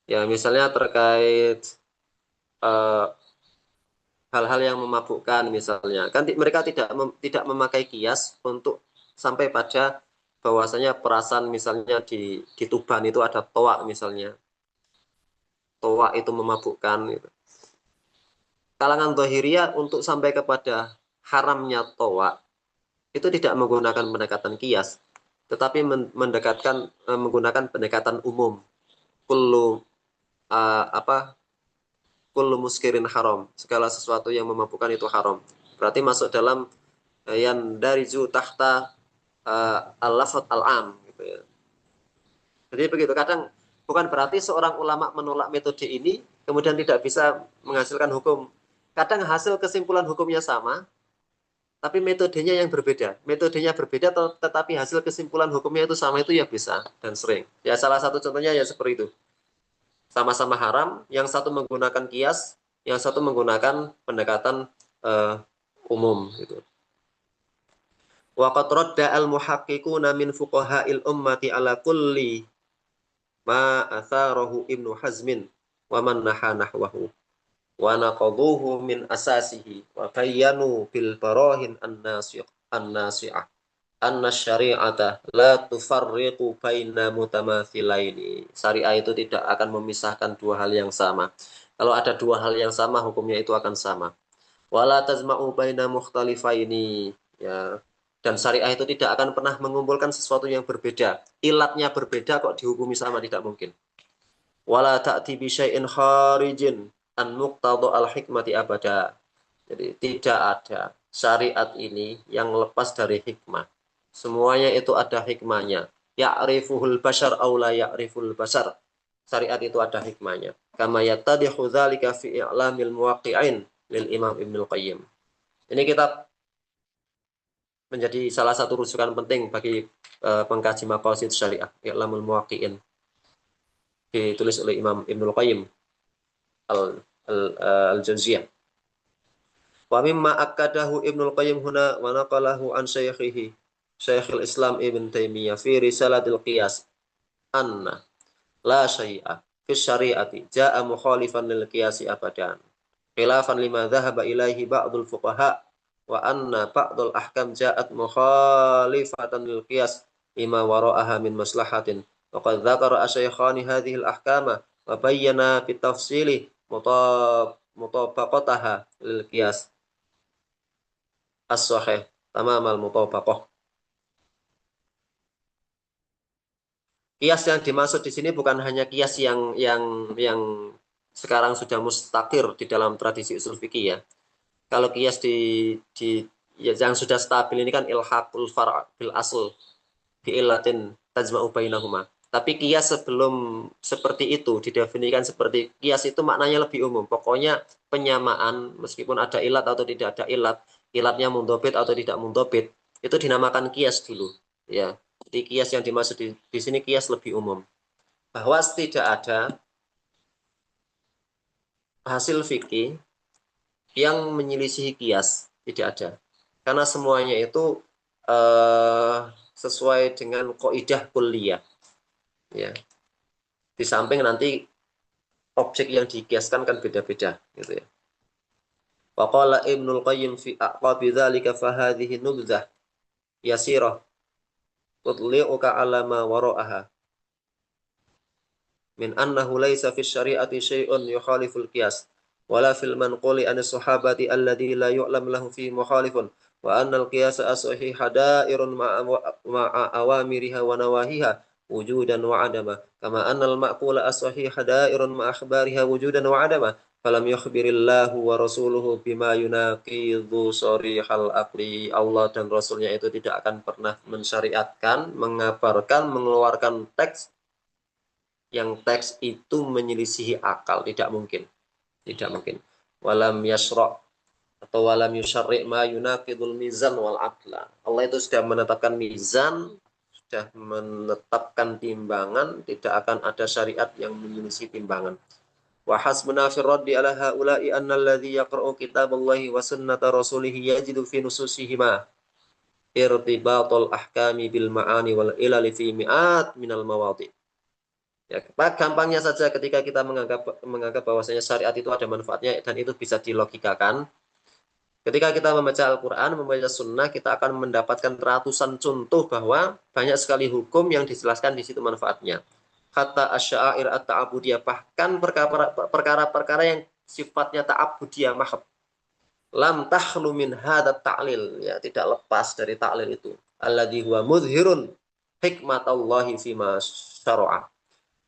Ya misalnya terkait hal-hal yang memabukkan misalnya. Kan mereka tidak memakai kias untuk sampai pada bahwasanya perasaan misalnya di Tuban itu ada toa misalnya. Toa itu memabukkan gitu. Kalangan Dhahiriyah untuk sampai kepada haramnya toa itu tidak menggunakan pendekatan kias, tetapi menggunakan pendekatan umum. Kullu kullu muskirin haram, segala sesuatu yang memabukkan itu haram. Berarti masuk dalam yang dari tahta al-lafadz al-am gitu ya. Jadi begitu, kadang bukan berarti seorang ulama menolak metode ini kemudian tidak bisa menghasilkan hukum. Kadang hasil kesimpulan hukumnya sama, tapi metodenya yang berbeda. Metodenya berbeda tetapi hasil kesimpulan hukumnya itu sama, itu ya bisa dan sering. Ya salah satu contohnya ya seperti itu. Sama-sama haram, yang satu menggunakan kias, yang satu menggunakan pendekatan umum gitu. Wa qad radda al-muhaqqiquna min fuqaha'il ummati ala kulli ma atharahu Ibnu Hazmin wa man naha nahwahu wa naqaduhu min asasihi wa bayyanu bil barahin an-nasi'ah anna syari'ata la tufarriqu baina mutamathilaini. Syariah itu tidak akan memisahkan dua hal yang sama. Kalau ada dua hal yang sama, hukumnya itu akan sama. Wala tazma'u baina mukhtalifaini, ya. Dan syariah itu tidak akan pernah mengumpulkan sesuatu yang berbeda. Ilatnya berbeda kok dihukumi sama, tidak mungkin. Wala ta'ti bi syai'in kharijin an muqtadha al-hikmati abada. Jadi tidak ada syariat ini yang lepas dari hikmah. Semuanya itu ada hikmahnya. Ya'rifuhul bashar aw la ya'riful bashar. Syariat itu ada hikmahnya. Kama yattadihu dzalika fi i'lamil muwaqqi'in lil Imam Ibnul Qayyim. Ini kitab menjadi salah satu rujukan penting bagi pengkaji maqasid syariah, I'lamul Muwaqqi'in. Ditulis oleh Imam Ibnul Qayyim al-Jauziyah. Wa mimma akkadahu Ibnul Qayyim huna wa naqalahu an syaikhihi Syekhul Islam Ibn Taimiyah fi Risalatil Qiyas anna la syai'a fi syari'ati ja'a mukhalifan lil qiyasi abadan khilafan lima dhahaba ilaihi ba'dul fuqaha wa anna ba'dul ahkam ja'at mukhalifatan lil qiyas lima wara'aha min maslahatin wa qad dzakara asy-syaikhani hadhihi al-ahkama wa bayyana bi tafsili mutabaqataha lil qiyas as-sahih tamamal mutabaqah. Kias yang dimaksud di sini bukan hanya kias yang sekarang sudah mustakir di dalam tradisi usul fikih ya. Kalau kias yang sudah stabil ini kan ilhaqul far' bil asl bi illatin tajma'u bainahuma. Tapi kias sebelum seperti itu didefinisikan seperti kias itu maknanya lebih umum. Pokoknya penyamaan meskipun ada ilat atau tidak ada ilat, ilatnya mundhabit atau tidak mundhabit, itu dinamakan kias dulu ya. Jadi kias yang dimaksud di sini kias lebih umum. Bahwa tidak ada hasil fikih yang menyelisihi kias, tidak ada. Karena semuanya itu sesuai dengan kaidah kulliyah. Ya. Di samping nanti objek yang dikiaskan kan beda-beda gitu ya. Faqala Ibnul Qayyim fi aqabi dzalika fahadhihi nubdzah yasirah tudli'uka ala ma wara'aha min annahu laysa fi syari'ati syai'un yukhaliful qiyas wala fil manquli an sahabati alladhi la yu'lam lahu fi mukhalifun wa anna al-qiyas as-sahih hadairun ma'a awamiriha wa nawahiha wujudan wa adama kama anna al-ma'qula as-sahih hadairun ma'a akhbariha wujudan wa adama falam yukhbirillahu wa rasuluhu bima yunaqidhu sarihal aqli. Allah dan Rasulnya itu tidak akan pernah mensyariatkan, mengabarkan, mengeluarkan teks yang teks itu menyelisihi akal. Tidak mungkin. Tidak mungkin. Walam yasra' atau walam yusyarri' ma yunaqidul mizan wal aqla. Allah itu sudah menetapkan mizan, sudah menetapkan timbangan, tidak akan ada syariat yang menyelisih timbangan. Wa hasbuna fi raddi ala haula'i anna alladhi yaqra'u kitaballahi wa sunnata rasulih yajidu fi nususihima irtibatul ahkami bil ma'ani wal ilali fi mi'at minal mawadi'. Ya, gampangnya saja ketika kita menganggap bahwasanya syariat itu ada manfaatnya dan itu bisa dilogikakan. Ketika kita membaca Al-Quran, membaca Sunnah, kita akan mendapatkan ratusan contoh bahwa banyak sekali hukum yang dijelaskan di situ manfaatnya. Kata asyair at-ta'abudiyah, bahkan perkara-perkara yang sifatnya ta'abudiyah mahab. Lam takhlu min hadat ta'lil, ya, tidak lepas dari ta'lil itu. Alladhi huwa mudhirun hikmatallahi fima syara'a.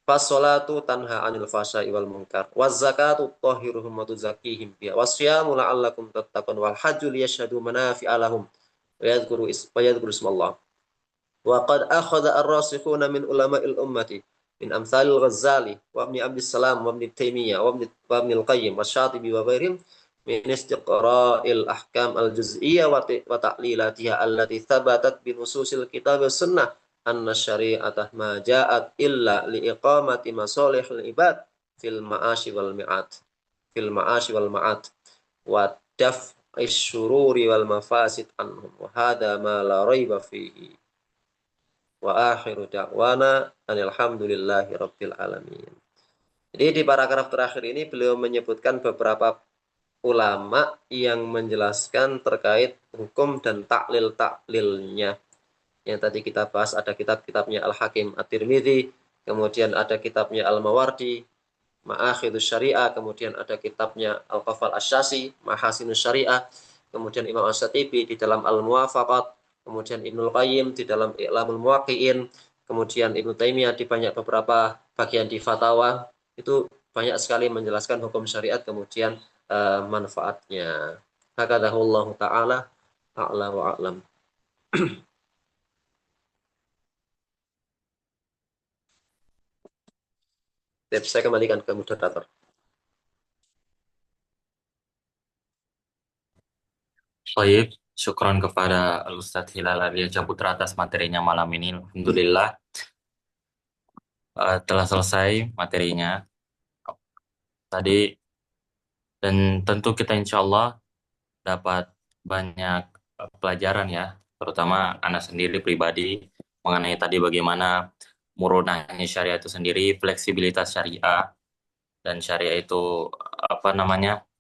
Fassolatu tanha 'anil fahsya'i wal munkar. Waz zakatu tahhiruhum wa tuzakkihim biha. Wasyamu la'allakum tattaqun wal hajju liyashhadu manafi'a lahum wa yadhkuru ismallah. Wa qad akhadha ar-rasikhuna min ulama'il ummati min amsalil Ghazali wa Ibnu Abdis Salam wa Ibnu Taimiyah wa Ibnu al-Qayyim wa Syatibi wa ghairihim min istiqra'il ahkam al-juz'iyyah wa ta'lilatiha allati thabatat bi nususil kitab was sunnah anna syari'atah ma ja'at illa liiqamati masalihil ibad fil ma'ashi wal ma'at wa daf'is syururi wal mafasid anhum wa hadha ma la raiba fihi. Wa akhiru da'wana alhamdulillahi rabbil alamin. Jadi di paragraf terakhir ini beliau menyebutkan beberapa ulama yang menjelaskan terkait hukum dan taklil-taklilnya. Yang tadi kita bahas ada kitab-kitabnya Al-Hakim At-Tirmidzi, kemudian ada kitabnya Al-Mawardi, Ma'akhidus Syariah, kemudian ada kitabnya Al-Qafal Asy-Syasi, Mahasinus Syariah, kemudian Imam Asy-Syatibi di dalam Al-Muwafaqat, kemudian Ibnul Qayyim di dalam I'lamul Muwaqqi'in, kemudian Ibnu Taimiyah di banyak beberapa bagian di fatwa, itu banyak sekali menjelaskan hukum syariat kemudian manfaatnya. Hakadahullahu ta'ala a'la wa a'lam. Saya kembalikan ke moderator. Baik, syukron kepada Al-Ustadz Hilal Arya Caputra atas materinya malam ini. Alhamdulillah telah selesai materinya tadi, dan tentu kita insya Allah dapat banyak pelajaran ya, terutama anak sendiri pribadi mengenai tadi bagaimana murunahnya syariah itu sendiri, fleksibilitas syariah, dan syariah itu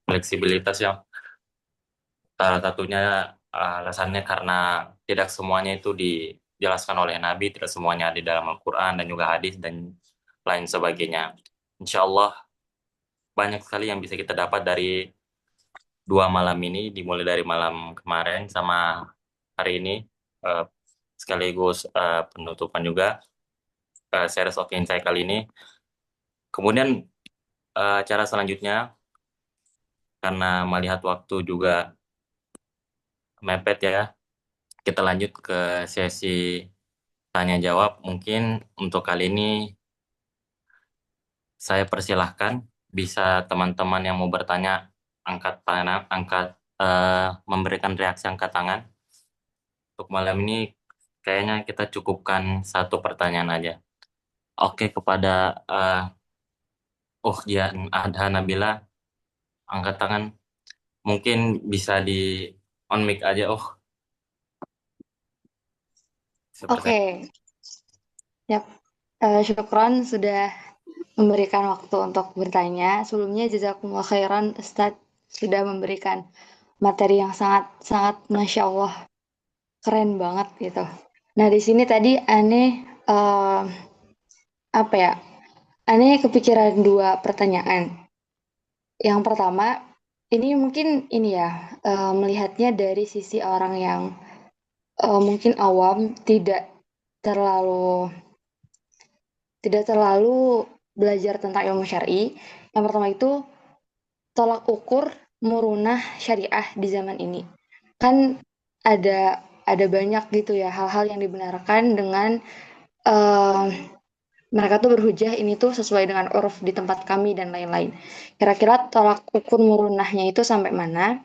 fleksibilitas yang salah satunya alasannya karena tidak semuanya itu dijelaskan oleh Nabi, tidak semuanya di dalam Al-Quran dan juga hadis dan lain sebagainya. Insya Allah banyak sekali yang bisa kita dapat dari 2 malam ini, dimulai dari malam kemarin sama hari ini, sekaligus penutupan juga series of insight kali ini. Kemudian cara selanjutnya, karena melihat waktu juga mepet ya, kita lanjut ke sesi tanya jawab. Mungkin untuk kali ini saya persilahkan, bisa teman-teman yang mau bertanya memberikan reaksi angkat tangan. Untuk malam ini kayaknya kita cukupkan 1 pertanyaan aja. Oke, kepada Adha Nabila, angkat tangan. Mungkin bisa di on mic aja. Seperti Oke, yap. Syukron sudah memberikan waktu untuk bertanya. Sebelumnya jazakumullah khairan Ustadz sudah memberikan materi yang sangat Masya Allah keren banget gitu. Nah di sini tadi aneh apa ya? Aneh kepikiran dua pertanyaan. Yang pertama, ini mungkin ini ya melihatnya dari sisi orang yang mungkin awam terlalu tidak terlalu belajar tentang ilmu syar'i. Yang pertama itu tolak ukur murunah syariah di zaman ini. Kan ada banyak gitu ya hal-hal yang dibenarkan dengan eh, mereka tuh berhujah ini tuh sesuai dengan uruf di tempat kami dan lain-lain. Kira-kira tolak ukur murunahnya itu sampai mana?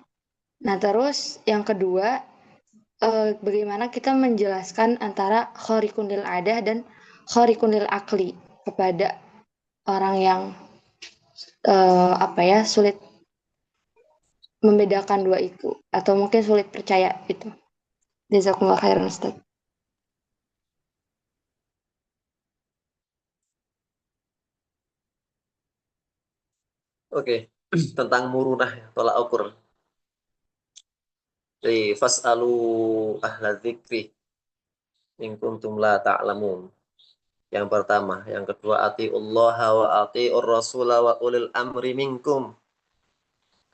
Nah, terus yang kedua, bagaimana kita menjelaskan antara khariqun lil adah dan khariqun lil akli kepada orang yang apa ya sulit membedakan dua itu atau mungkin sulit percaya itu. Jazakumullah khairan Ustaz. Oke, tentang murunah tolak ukur. Jadi fas'alu ahla dzikri in kuntum la ta'lamun. Yang pertama, yang kedua atiullaha wa atiur rasula wa ulil amri minkum.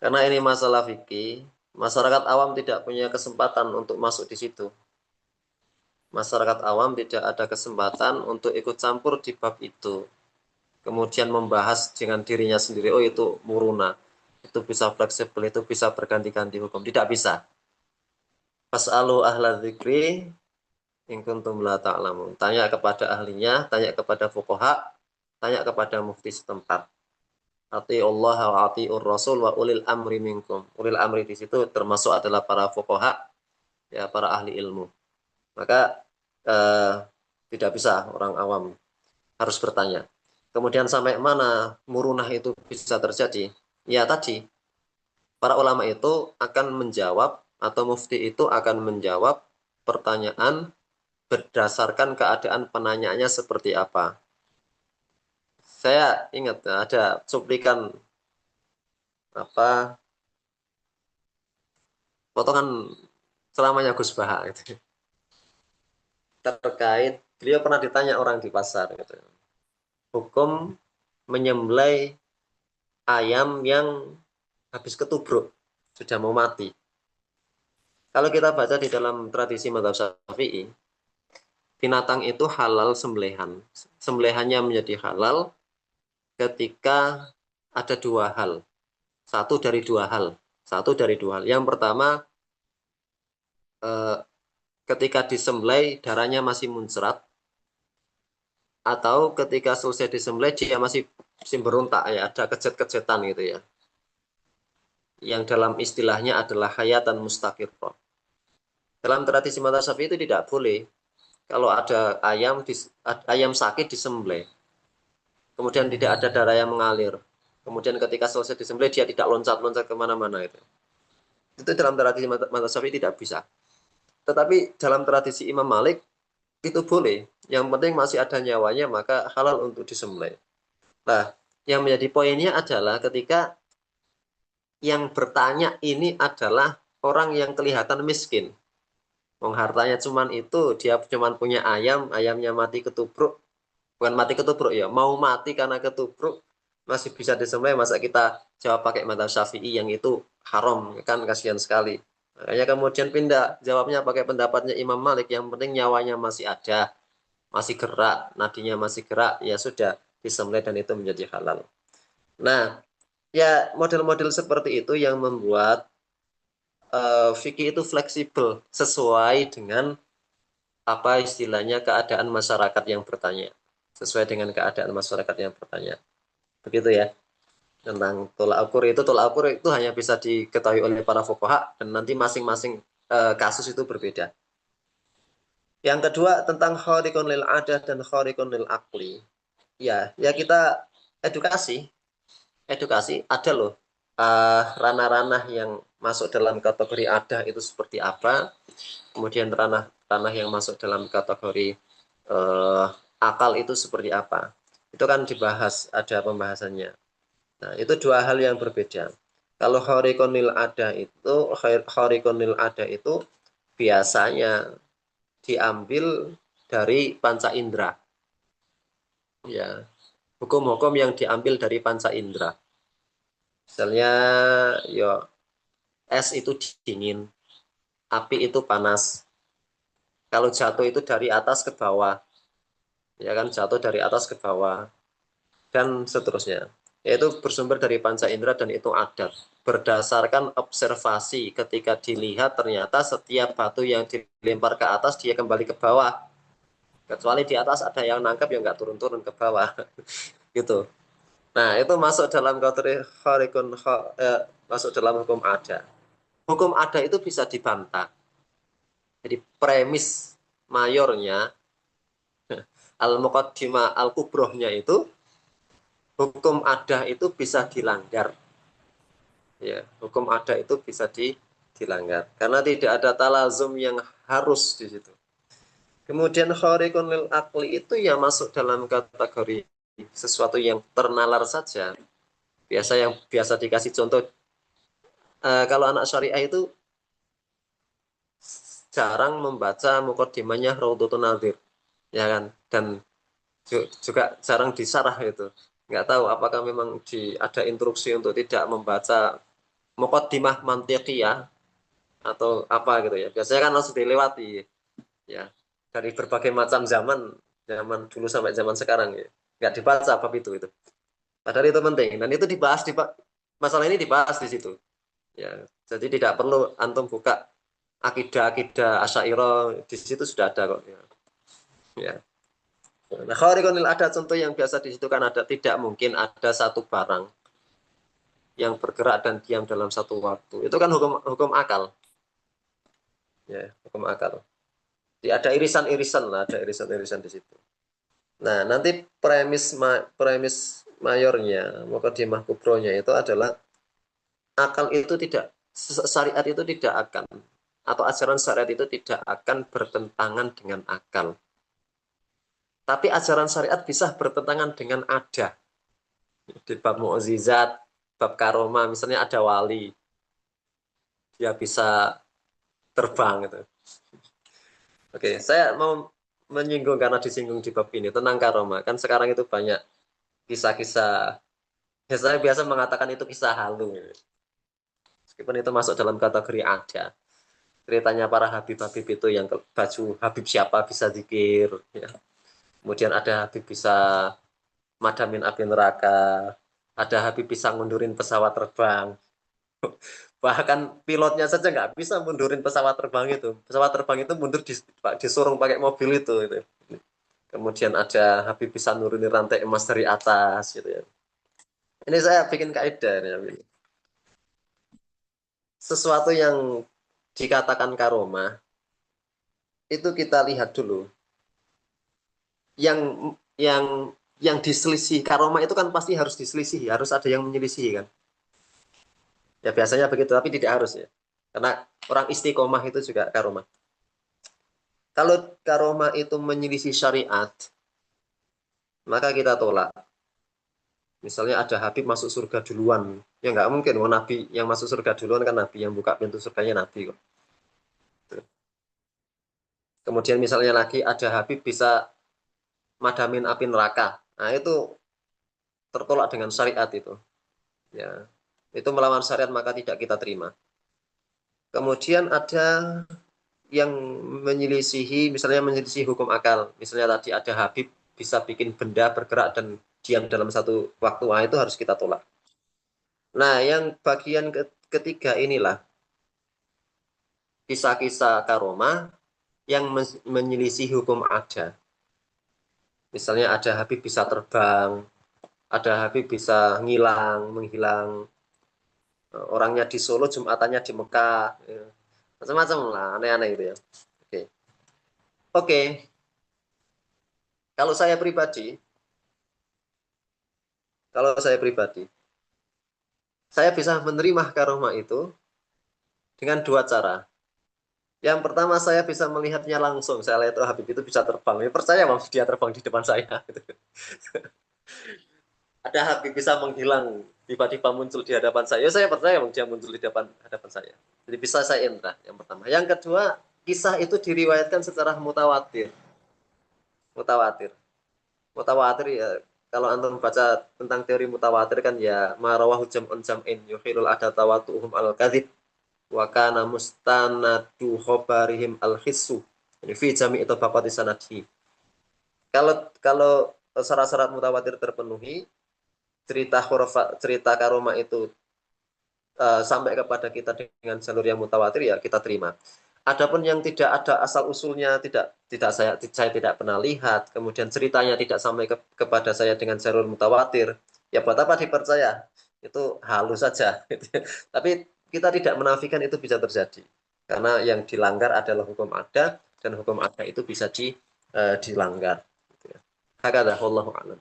Karena ini masalah fikih, masyarakat awam tidak punya kesempatan untuk masuk di situ. Masyarakat awam tidak ada kesempatan untuk ikut campur di bab itu. Kemudian membahas dengan dirinya sendiri, oh itu muruna, itu bisa fleksibel, itu bisa berganti-ganti hukum. Tidak bisa. Fas'alu ahla dzikri in kuntum la ta'lamun. Tanya kepada ahlinya, tanya kepada fuqaha, tanya kepada mufti setempat. Ati Allah wa atiur Rasul wa ulil amri minkum. Ulil amri di situ termasuk adalah para fuqaha, ya para ahli ilmu. Maka eh, tidak bisa orang awam, harus bertanya. Kemudian sampai mana murunah itu bisa terjadi? Ya tadi, para ulama itu akan menjawab atau mufti itu akan menjawab pertanyaan berdasarkan keadaan penanyanya seperti apa. Saya ingat ada cuplikan apa potongan ceramahnya Gus Baha gitu. Terkait beliau pernah ditanya orang di pasar gitu. Hukum menyembelih ayam yang habis ketubruk sudah mau mati. Kalau kita baca di dalam tradisi mazhab Syafi'i, binatang itu halal sembelihan. Sembelihannya menjadi halal ketika ada dua hal. Satu dari dua hal. Satu dari dua hal. Yang pertama, ketika disembelih darahnya masih muncrat, atau ketika selesai disembelih dia masih beruntak ya, ada kejet-kejetan gitu ya. Yang dalam istilahnya adalah hayatan mustaqirrah. Dalam tradisi mazhab Syafi'i itu tidak boleh kalau ada ayam sakit disembelih, kemudian tidak ada darah yang mengalir, kemudian ketika selesai disembelih dia tidak loncat-loncat kemana-mana itu. Itu dalam tradisi mazhab Syafi'i tidak bisa. Tetapi dalam tradisi Imam Malik itu boleh. Yang penting masih ada nyawanya maka halal untuk disembelih. Nah, yang menjadi poinnya adalah ketika yang bertanya ini adalah orang yang kelihatan miskin. Wong hartanya cuman itu, dia cuman punya ayam, ayamnya mati ketubruk. Bukan mati ketubruk ya, mau mati karena ketubruk masih bisa disembelih, masa kita jawab pakai mazhab Syafi'i yang itu haram, kan kasihan sekali. Makanya kemudian pindah jawabnya pakai pendapatnya Imam Malik, yang penting nyawanya masih ada, masih gerak, nadinya masih gerak, ya sudah disembelih dan itu menjadi halal. Nah, ya model-model seperti itu yang membuat fikih itu fleksibel sesuai dengan apa istilahnya keadaan masyarakat yang bertanya. Sesuai dengan keadaan masyarakat yang bertanya. Begitu ya. Tentang tolak ukur itu hanya bisa diketahui oleh para fuqaha dan nanti masing-masing kasus itu berbeda. Yang kedua tentang khariqun lil adah dan khariqun lil aqli. Ya kita edukasi. Edukasi ada loh ranah-ranah yang masuk dalam kategori adah itu seperti apa. Kemudian ranah yang masuk dalam kategori akal itu seperti apa. Itu kan dibahas, ada pembahasannya. Nah, itu dua hal yang berbeda. Kalau khariqonil ada itu biasanya diambil dari panca indera. Ya, hukum-hukum yang diambil dari panca indera. Misalnya, ya es itu dingin, api itu panas. Kalau jatuh itu dari atas ke bawah, ya kan jatuh dari atas ke bawah dan seterusnya. Yaitu bersumber dari panca indera dan itu adat. Berdasarkan observasi ketika dilihat ternyata setiap batu yang dilempar ke atas dia kembali ke bawah. Kecuali di atas ada yang nangkap yang nggak turun-turun ke bawah. Gitu. Nah, itu masuk dalam kategori masuk dalam hukum ada. Hukum ada itu bisa dibantah. Jadi premis mayornya al-muqaddimah al-kubrohnya itu hukum ada itu bisa dilanggar. Ya, hukum ada itu bisa dilanggar karena tidak ada talazum yang harus di situ. Kemudian khariqun lil akli itu ya masuk dalam kategori sesuatu yang ternalar saja. Biasa dikasih contoh kalau anak syariah itu jarang membaca mukaddimahnya Raudhatun Nadhir, ya kan? Dan juga jarang disarah itu. Nggak tahu apakah memang ada instruksi untuk tidak membaca mukaddimah mantiqiyah atau apa gitu ya. Biasanya kan langsung dilewati ya. Dari berbagai macam zaman dulu sampai zaman sekarang ya. Nggak dibaca bab itu. Padahal itu penting dan itu masalah ini dibahas di situ. Ya, jadi tidak perlu antum buka akidah Asy'ariyah, di situ sudah ada kok ya. Ya. Nah, khariqunil ada contoh yang biasa di situ kan ada tidak mungkin ada satu barang yang bergerak dan diam dalam satu waktu. Itu kan hukum akal. Ya, hukum akal. Jadi ada irisan-irisan lah, ada irisan-irisan di situ. Nah, nanti premis mayornya, muqaddimah kubronya itu adalah akal itu tidak syariat itu tidak akan atau ajaran syariat itu tidak akan bertentangan dengan akal. Tapi ajaran syariat bisa bertentangan dengan ada. Di bab mukjizat, bab karomah, misalnya ada wali, dia bisa terbang gitu. Oke, saya mau menyinggung karena disinggung di bab ini tentang karomah. Kan sekarang itu banyak kisah-kisah. Ya, saya biasa mengatakan itu kisah halu. Meskipun itu masuk dalam kategori ada. Ceritanya para Habib-Habib itu yang baju Habib siapa bisa zikir. Ya. Kemudian ada Habib bisa madamin api neraka. Ada Habib bisa ngundurin pesawat terbang. Bahkan pilotnya saja nggak bisa mundurin pesawat terbang itu. Pesawat terbang itu mundur disuruh pakai mobil itu. Kemudian ada Habib bisa nurunin rantai emas dari atas gitu ya. Ini saya bikin kaidah ini. Sesuatu yang dikatakan karomah itu kita lihat dulu. Yang diselisih karomah itu kan pasti harus diselisih, harus ada yang menyelisih kan. Ya biasanya begitu, tapi tidak harus ya. Karena orang istiqomah itu juga karomah. Kalau karomah itu menyelisih syariat, maka kita tolak. Misalnya ada Habib masuk surga duluan. Ya nggak mungkin, Nabi yang masuk surga duluan kan Nabi, yang buka pintu surganya Nabi kok. Kemudian misalnya lagi ada Habib bisa madamin api neraka. Nah itu tertolak dengan syariat itu. Ya, itu melawan syariat maka tidak kita terima. Kemudian ada yang misalnya menyelisihi hukum akal. Misalnya tadi ada Habib bisa bikin benda bergerak dan diam dalam satu waktu. Nah, itu harus kita tolak. Nah, yang bagian ketiga inilah kisah-kisah karomah yang menyelisih hukum ada. Misalnya ada Habib bisa terbang, ada Habib bisa menghilang. Orangnya di Solo, Jumatannya di Mekah. Ya. Macam-macam lah, aneh-aneh gitu ya. Oke. Kalau saya pribadi, saya bisa menerima karomah itu dengan dua cara. Yang pertama saya bisa melihatnya langsung. Saya lihat Habib itu bisa terbang. Ya, percaya bang, dia terbang di depan saya. Ada Habib bisa menghilang tiba-tiba muncul di hadapan saya. Saya percaya dia muncul di hadapan saya. Jadi bisa saya indra, yang pertama. Yang kedua, kisah itu diriwayatkan secara mutawatir. Mutawatir. Mutawatir ya, kalau antum baca tentang teori mutawatir kan ya marawahu jam'un jam'in yukhilul adatawatuhum al-kadhib wa kana mustanadu khobarihim al-hissu. Ini fi jami' tabaqati sanadhi. Kalau syarat-syarat mutawatir terpenuhi, cerita karomah itu sampai kepada kita dengan jalur yang mutawatir, ya kita terima. Adapun yang tidak ada asal usulnya, saya tidak pernah lihat, kemudian ceritanya tidak sampai kepada saya dengan jalur mutawatir, ya buat apa dipercaya? Itu halus saja. Tapi kita tidak menafikan itu bisa terjadi, karena yang dilanggar adalah hukum ada, dan hukum ada itu bisa dilanggar. Hakadha wallahu a'lam.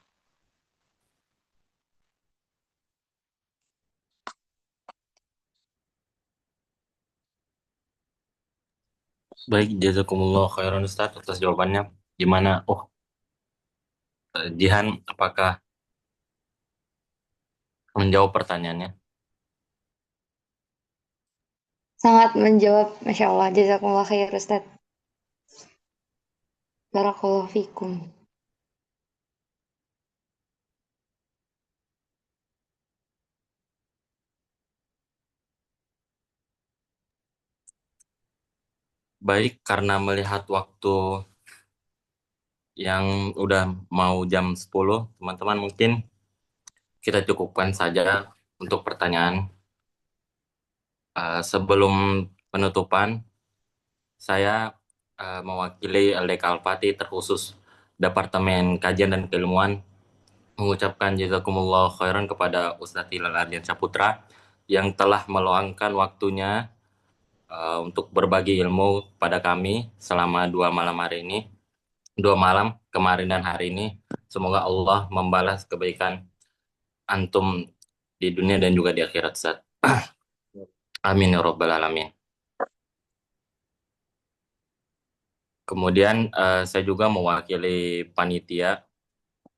Baik, jazakumullah khairan Ustaz atas jawabannya. Gimana? Oh, Jihan, apakah menjawab pertanyaannya? Sangat menjawab, Masya Allah. Jazakumullah khair, Ustaz. Barakallahu fikum. Baik, karena melihat waktu yang udah mau jam 10, teman-teman mungkin kita cukupkan saja untuk pertanyaan. Sebelum penutupan, saya mewakili LDK Al-Fatih terkhusus Departemen Kajian dan Keilmuan mengucapkan jazakumullah khairan kepada Ustadz Hilal Ardian Saputra yang telah meluangkan waktunya untuk berbagi ilmu pada kami selama 2 malam kemarin dan hari ini. Semoga Allah membalas kebaikan antum di dunia dan juga di akhirat, Ustaz. Amin ya rabbal alamin. Kemudian saya juga mewakili panitia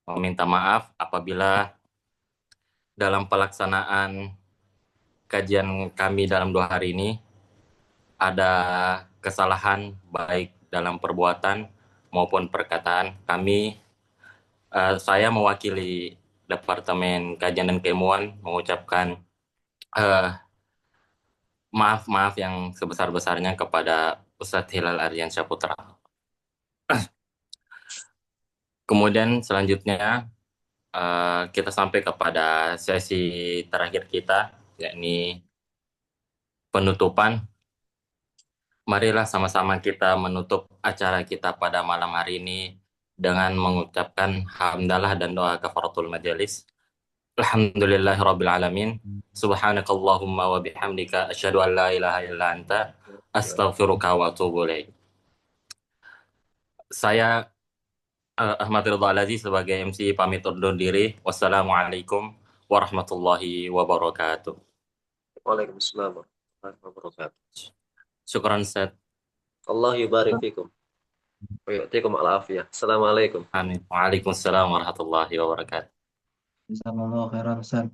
meminta maaf apabila dalam pelaksanaan kajian kami dalam 2 hari ini ada kesalahan baik dalam perbuatan maupun perkataan. Saya mewakili Departemen Kajian dan Keilmuan mengucapkan maaf yang sebesar-besarnya kepada Ustadz Hilal Ardian Saputra. Kemudian selanjutnya kita sampai kepada sesi terakhir kita, yakni penutupan. Marilah sama-sama kita menutup acara kita pada malam hari ini dengan mengucapkan hamdalah dan doa kafaratul majelis. Alhamdulillahirabbil alamin. Subhanakallahumma wa bihamdika asyhadu an la ilaha illa anta astaghfiruka wa atubu ilaik. Saya Ahmad Ridha Alazi sebagai MC pamit undur diri. Wassalamualaikum warahmatullahi wabarakatuh. Waalaikumsalam warahmatullahi wabarakatuh. Syukran Ustaz. Allah yubarik fikum. Wa yu'tikum al-afiyah. Assalamualaikum. Amin. Waalaikumsalam warahmatullahi wabarakatuh. Jazakallahu khairan, Ustaz.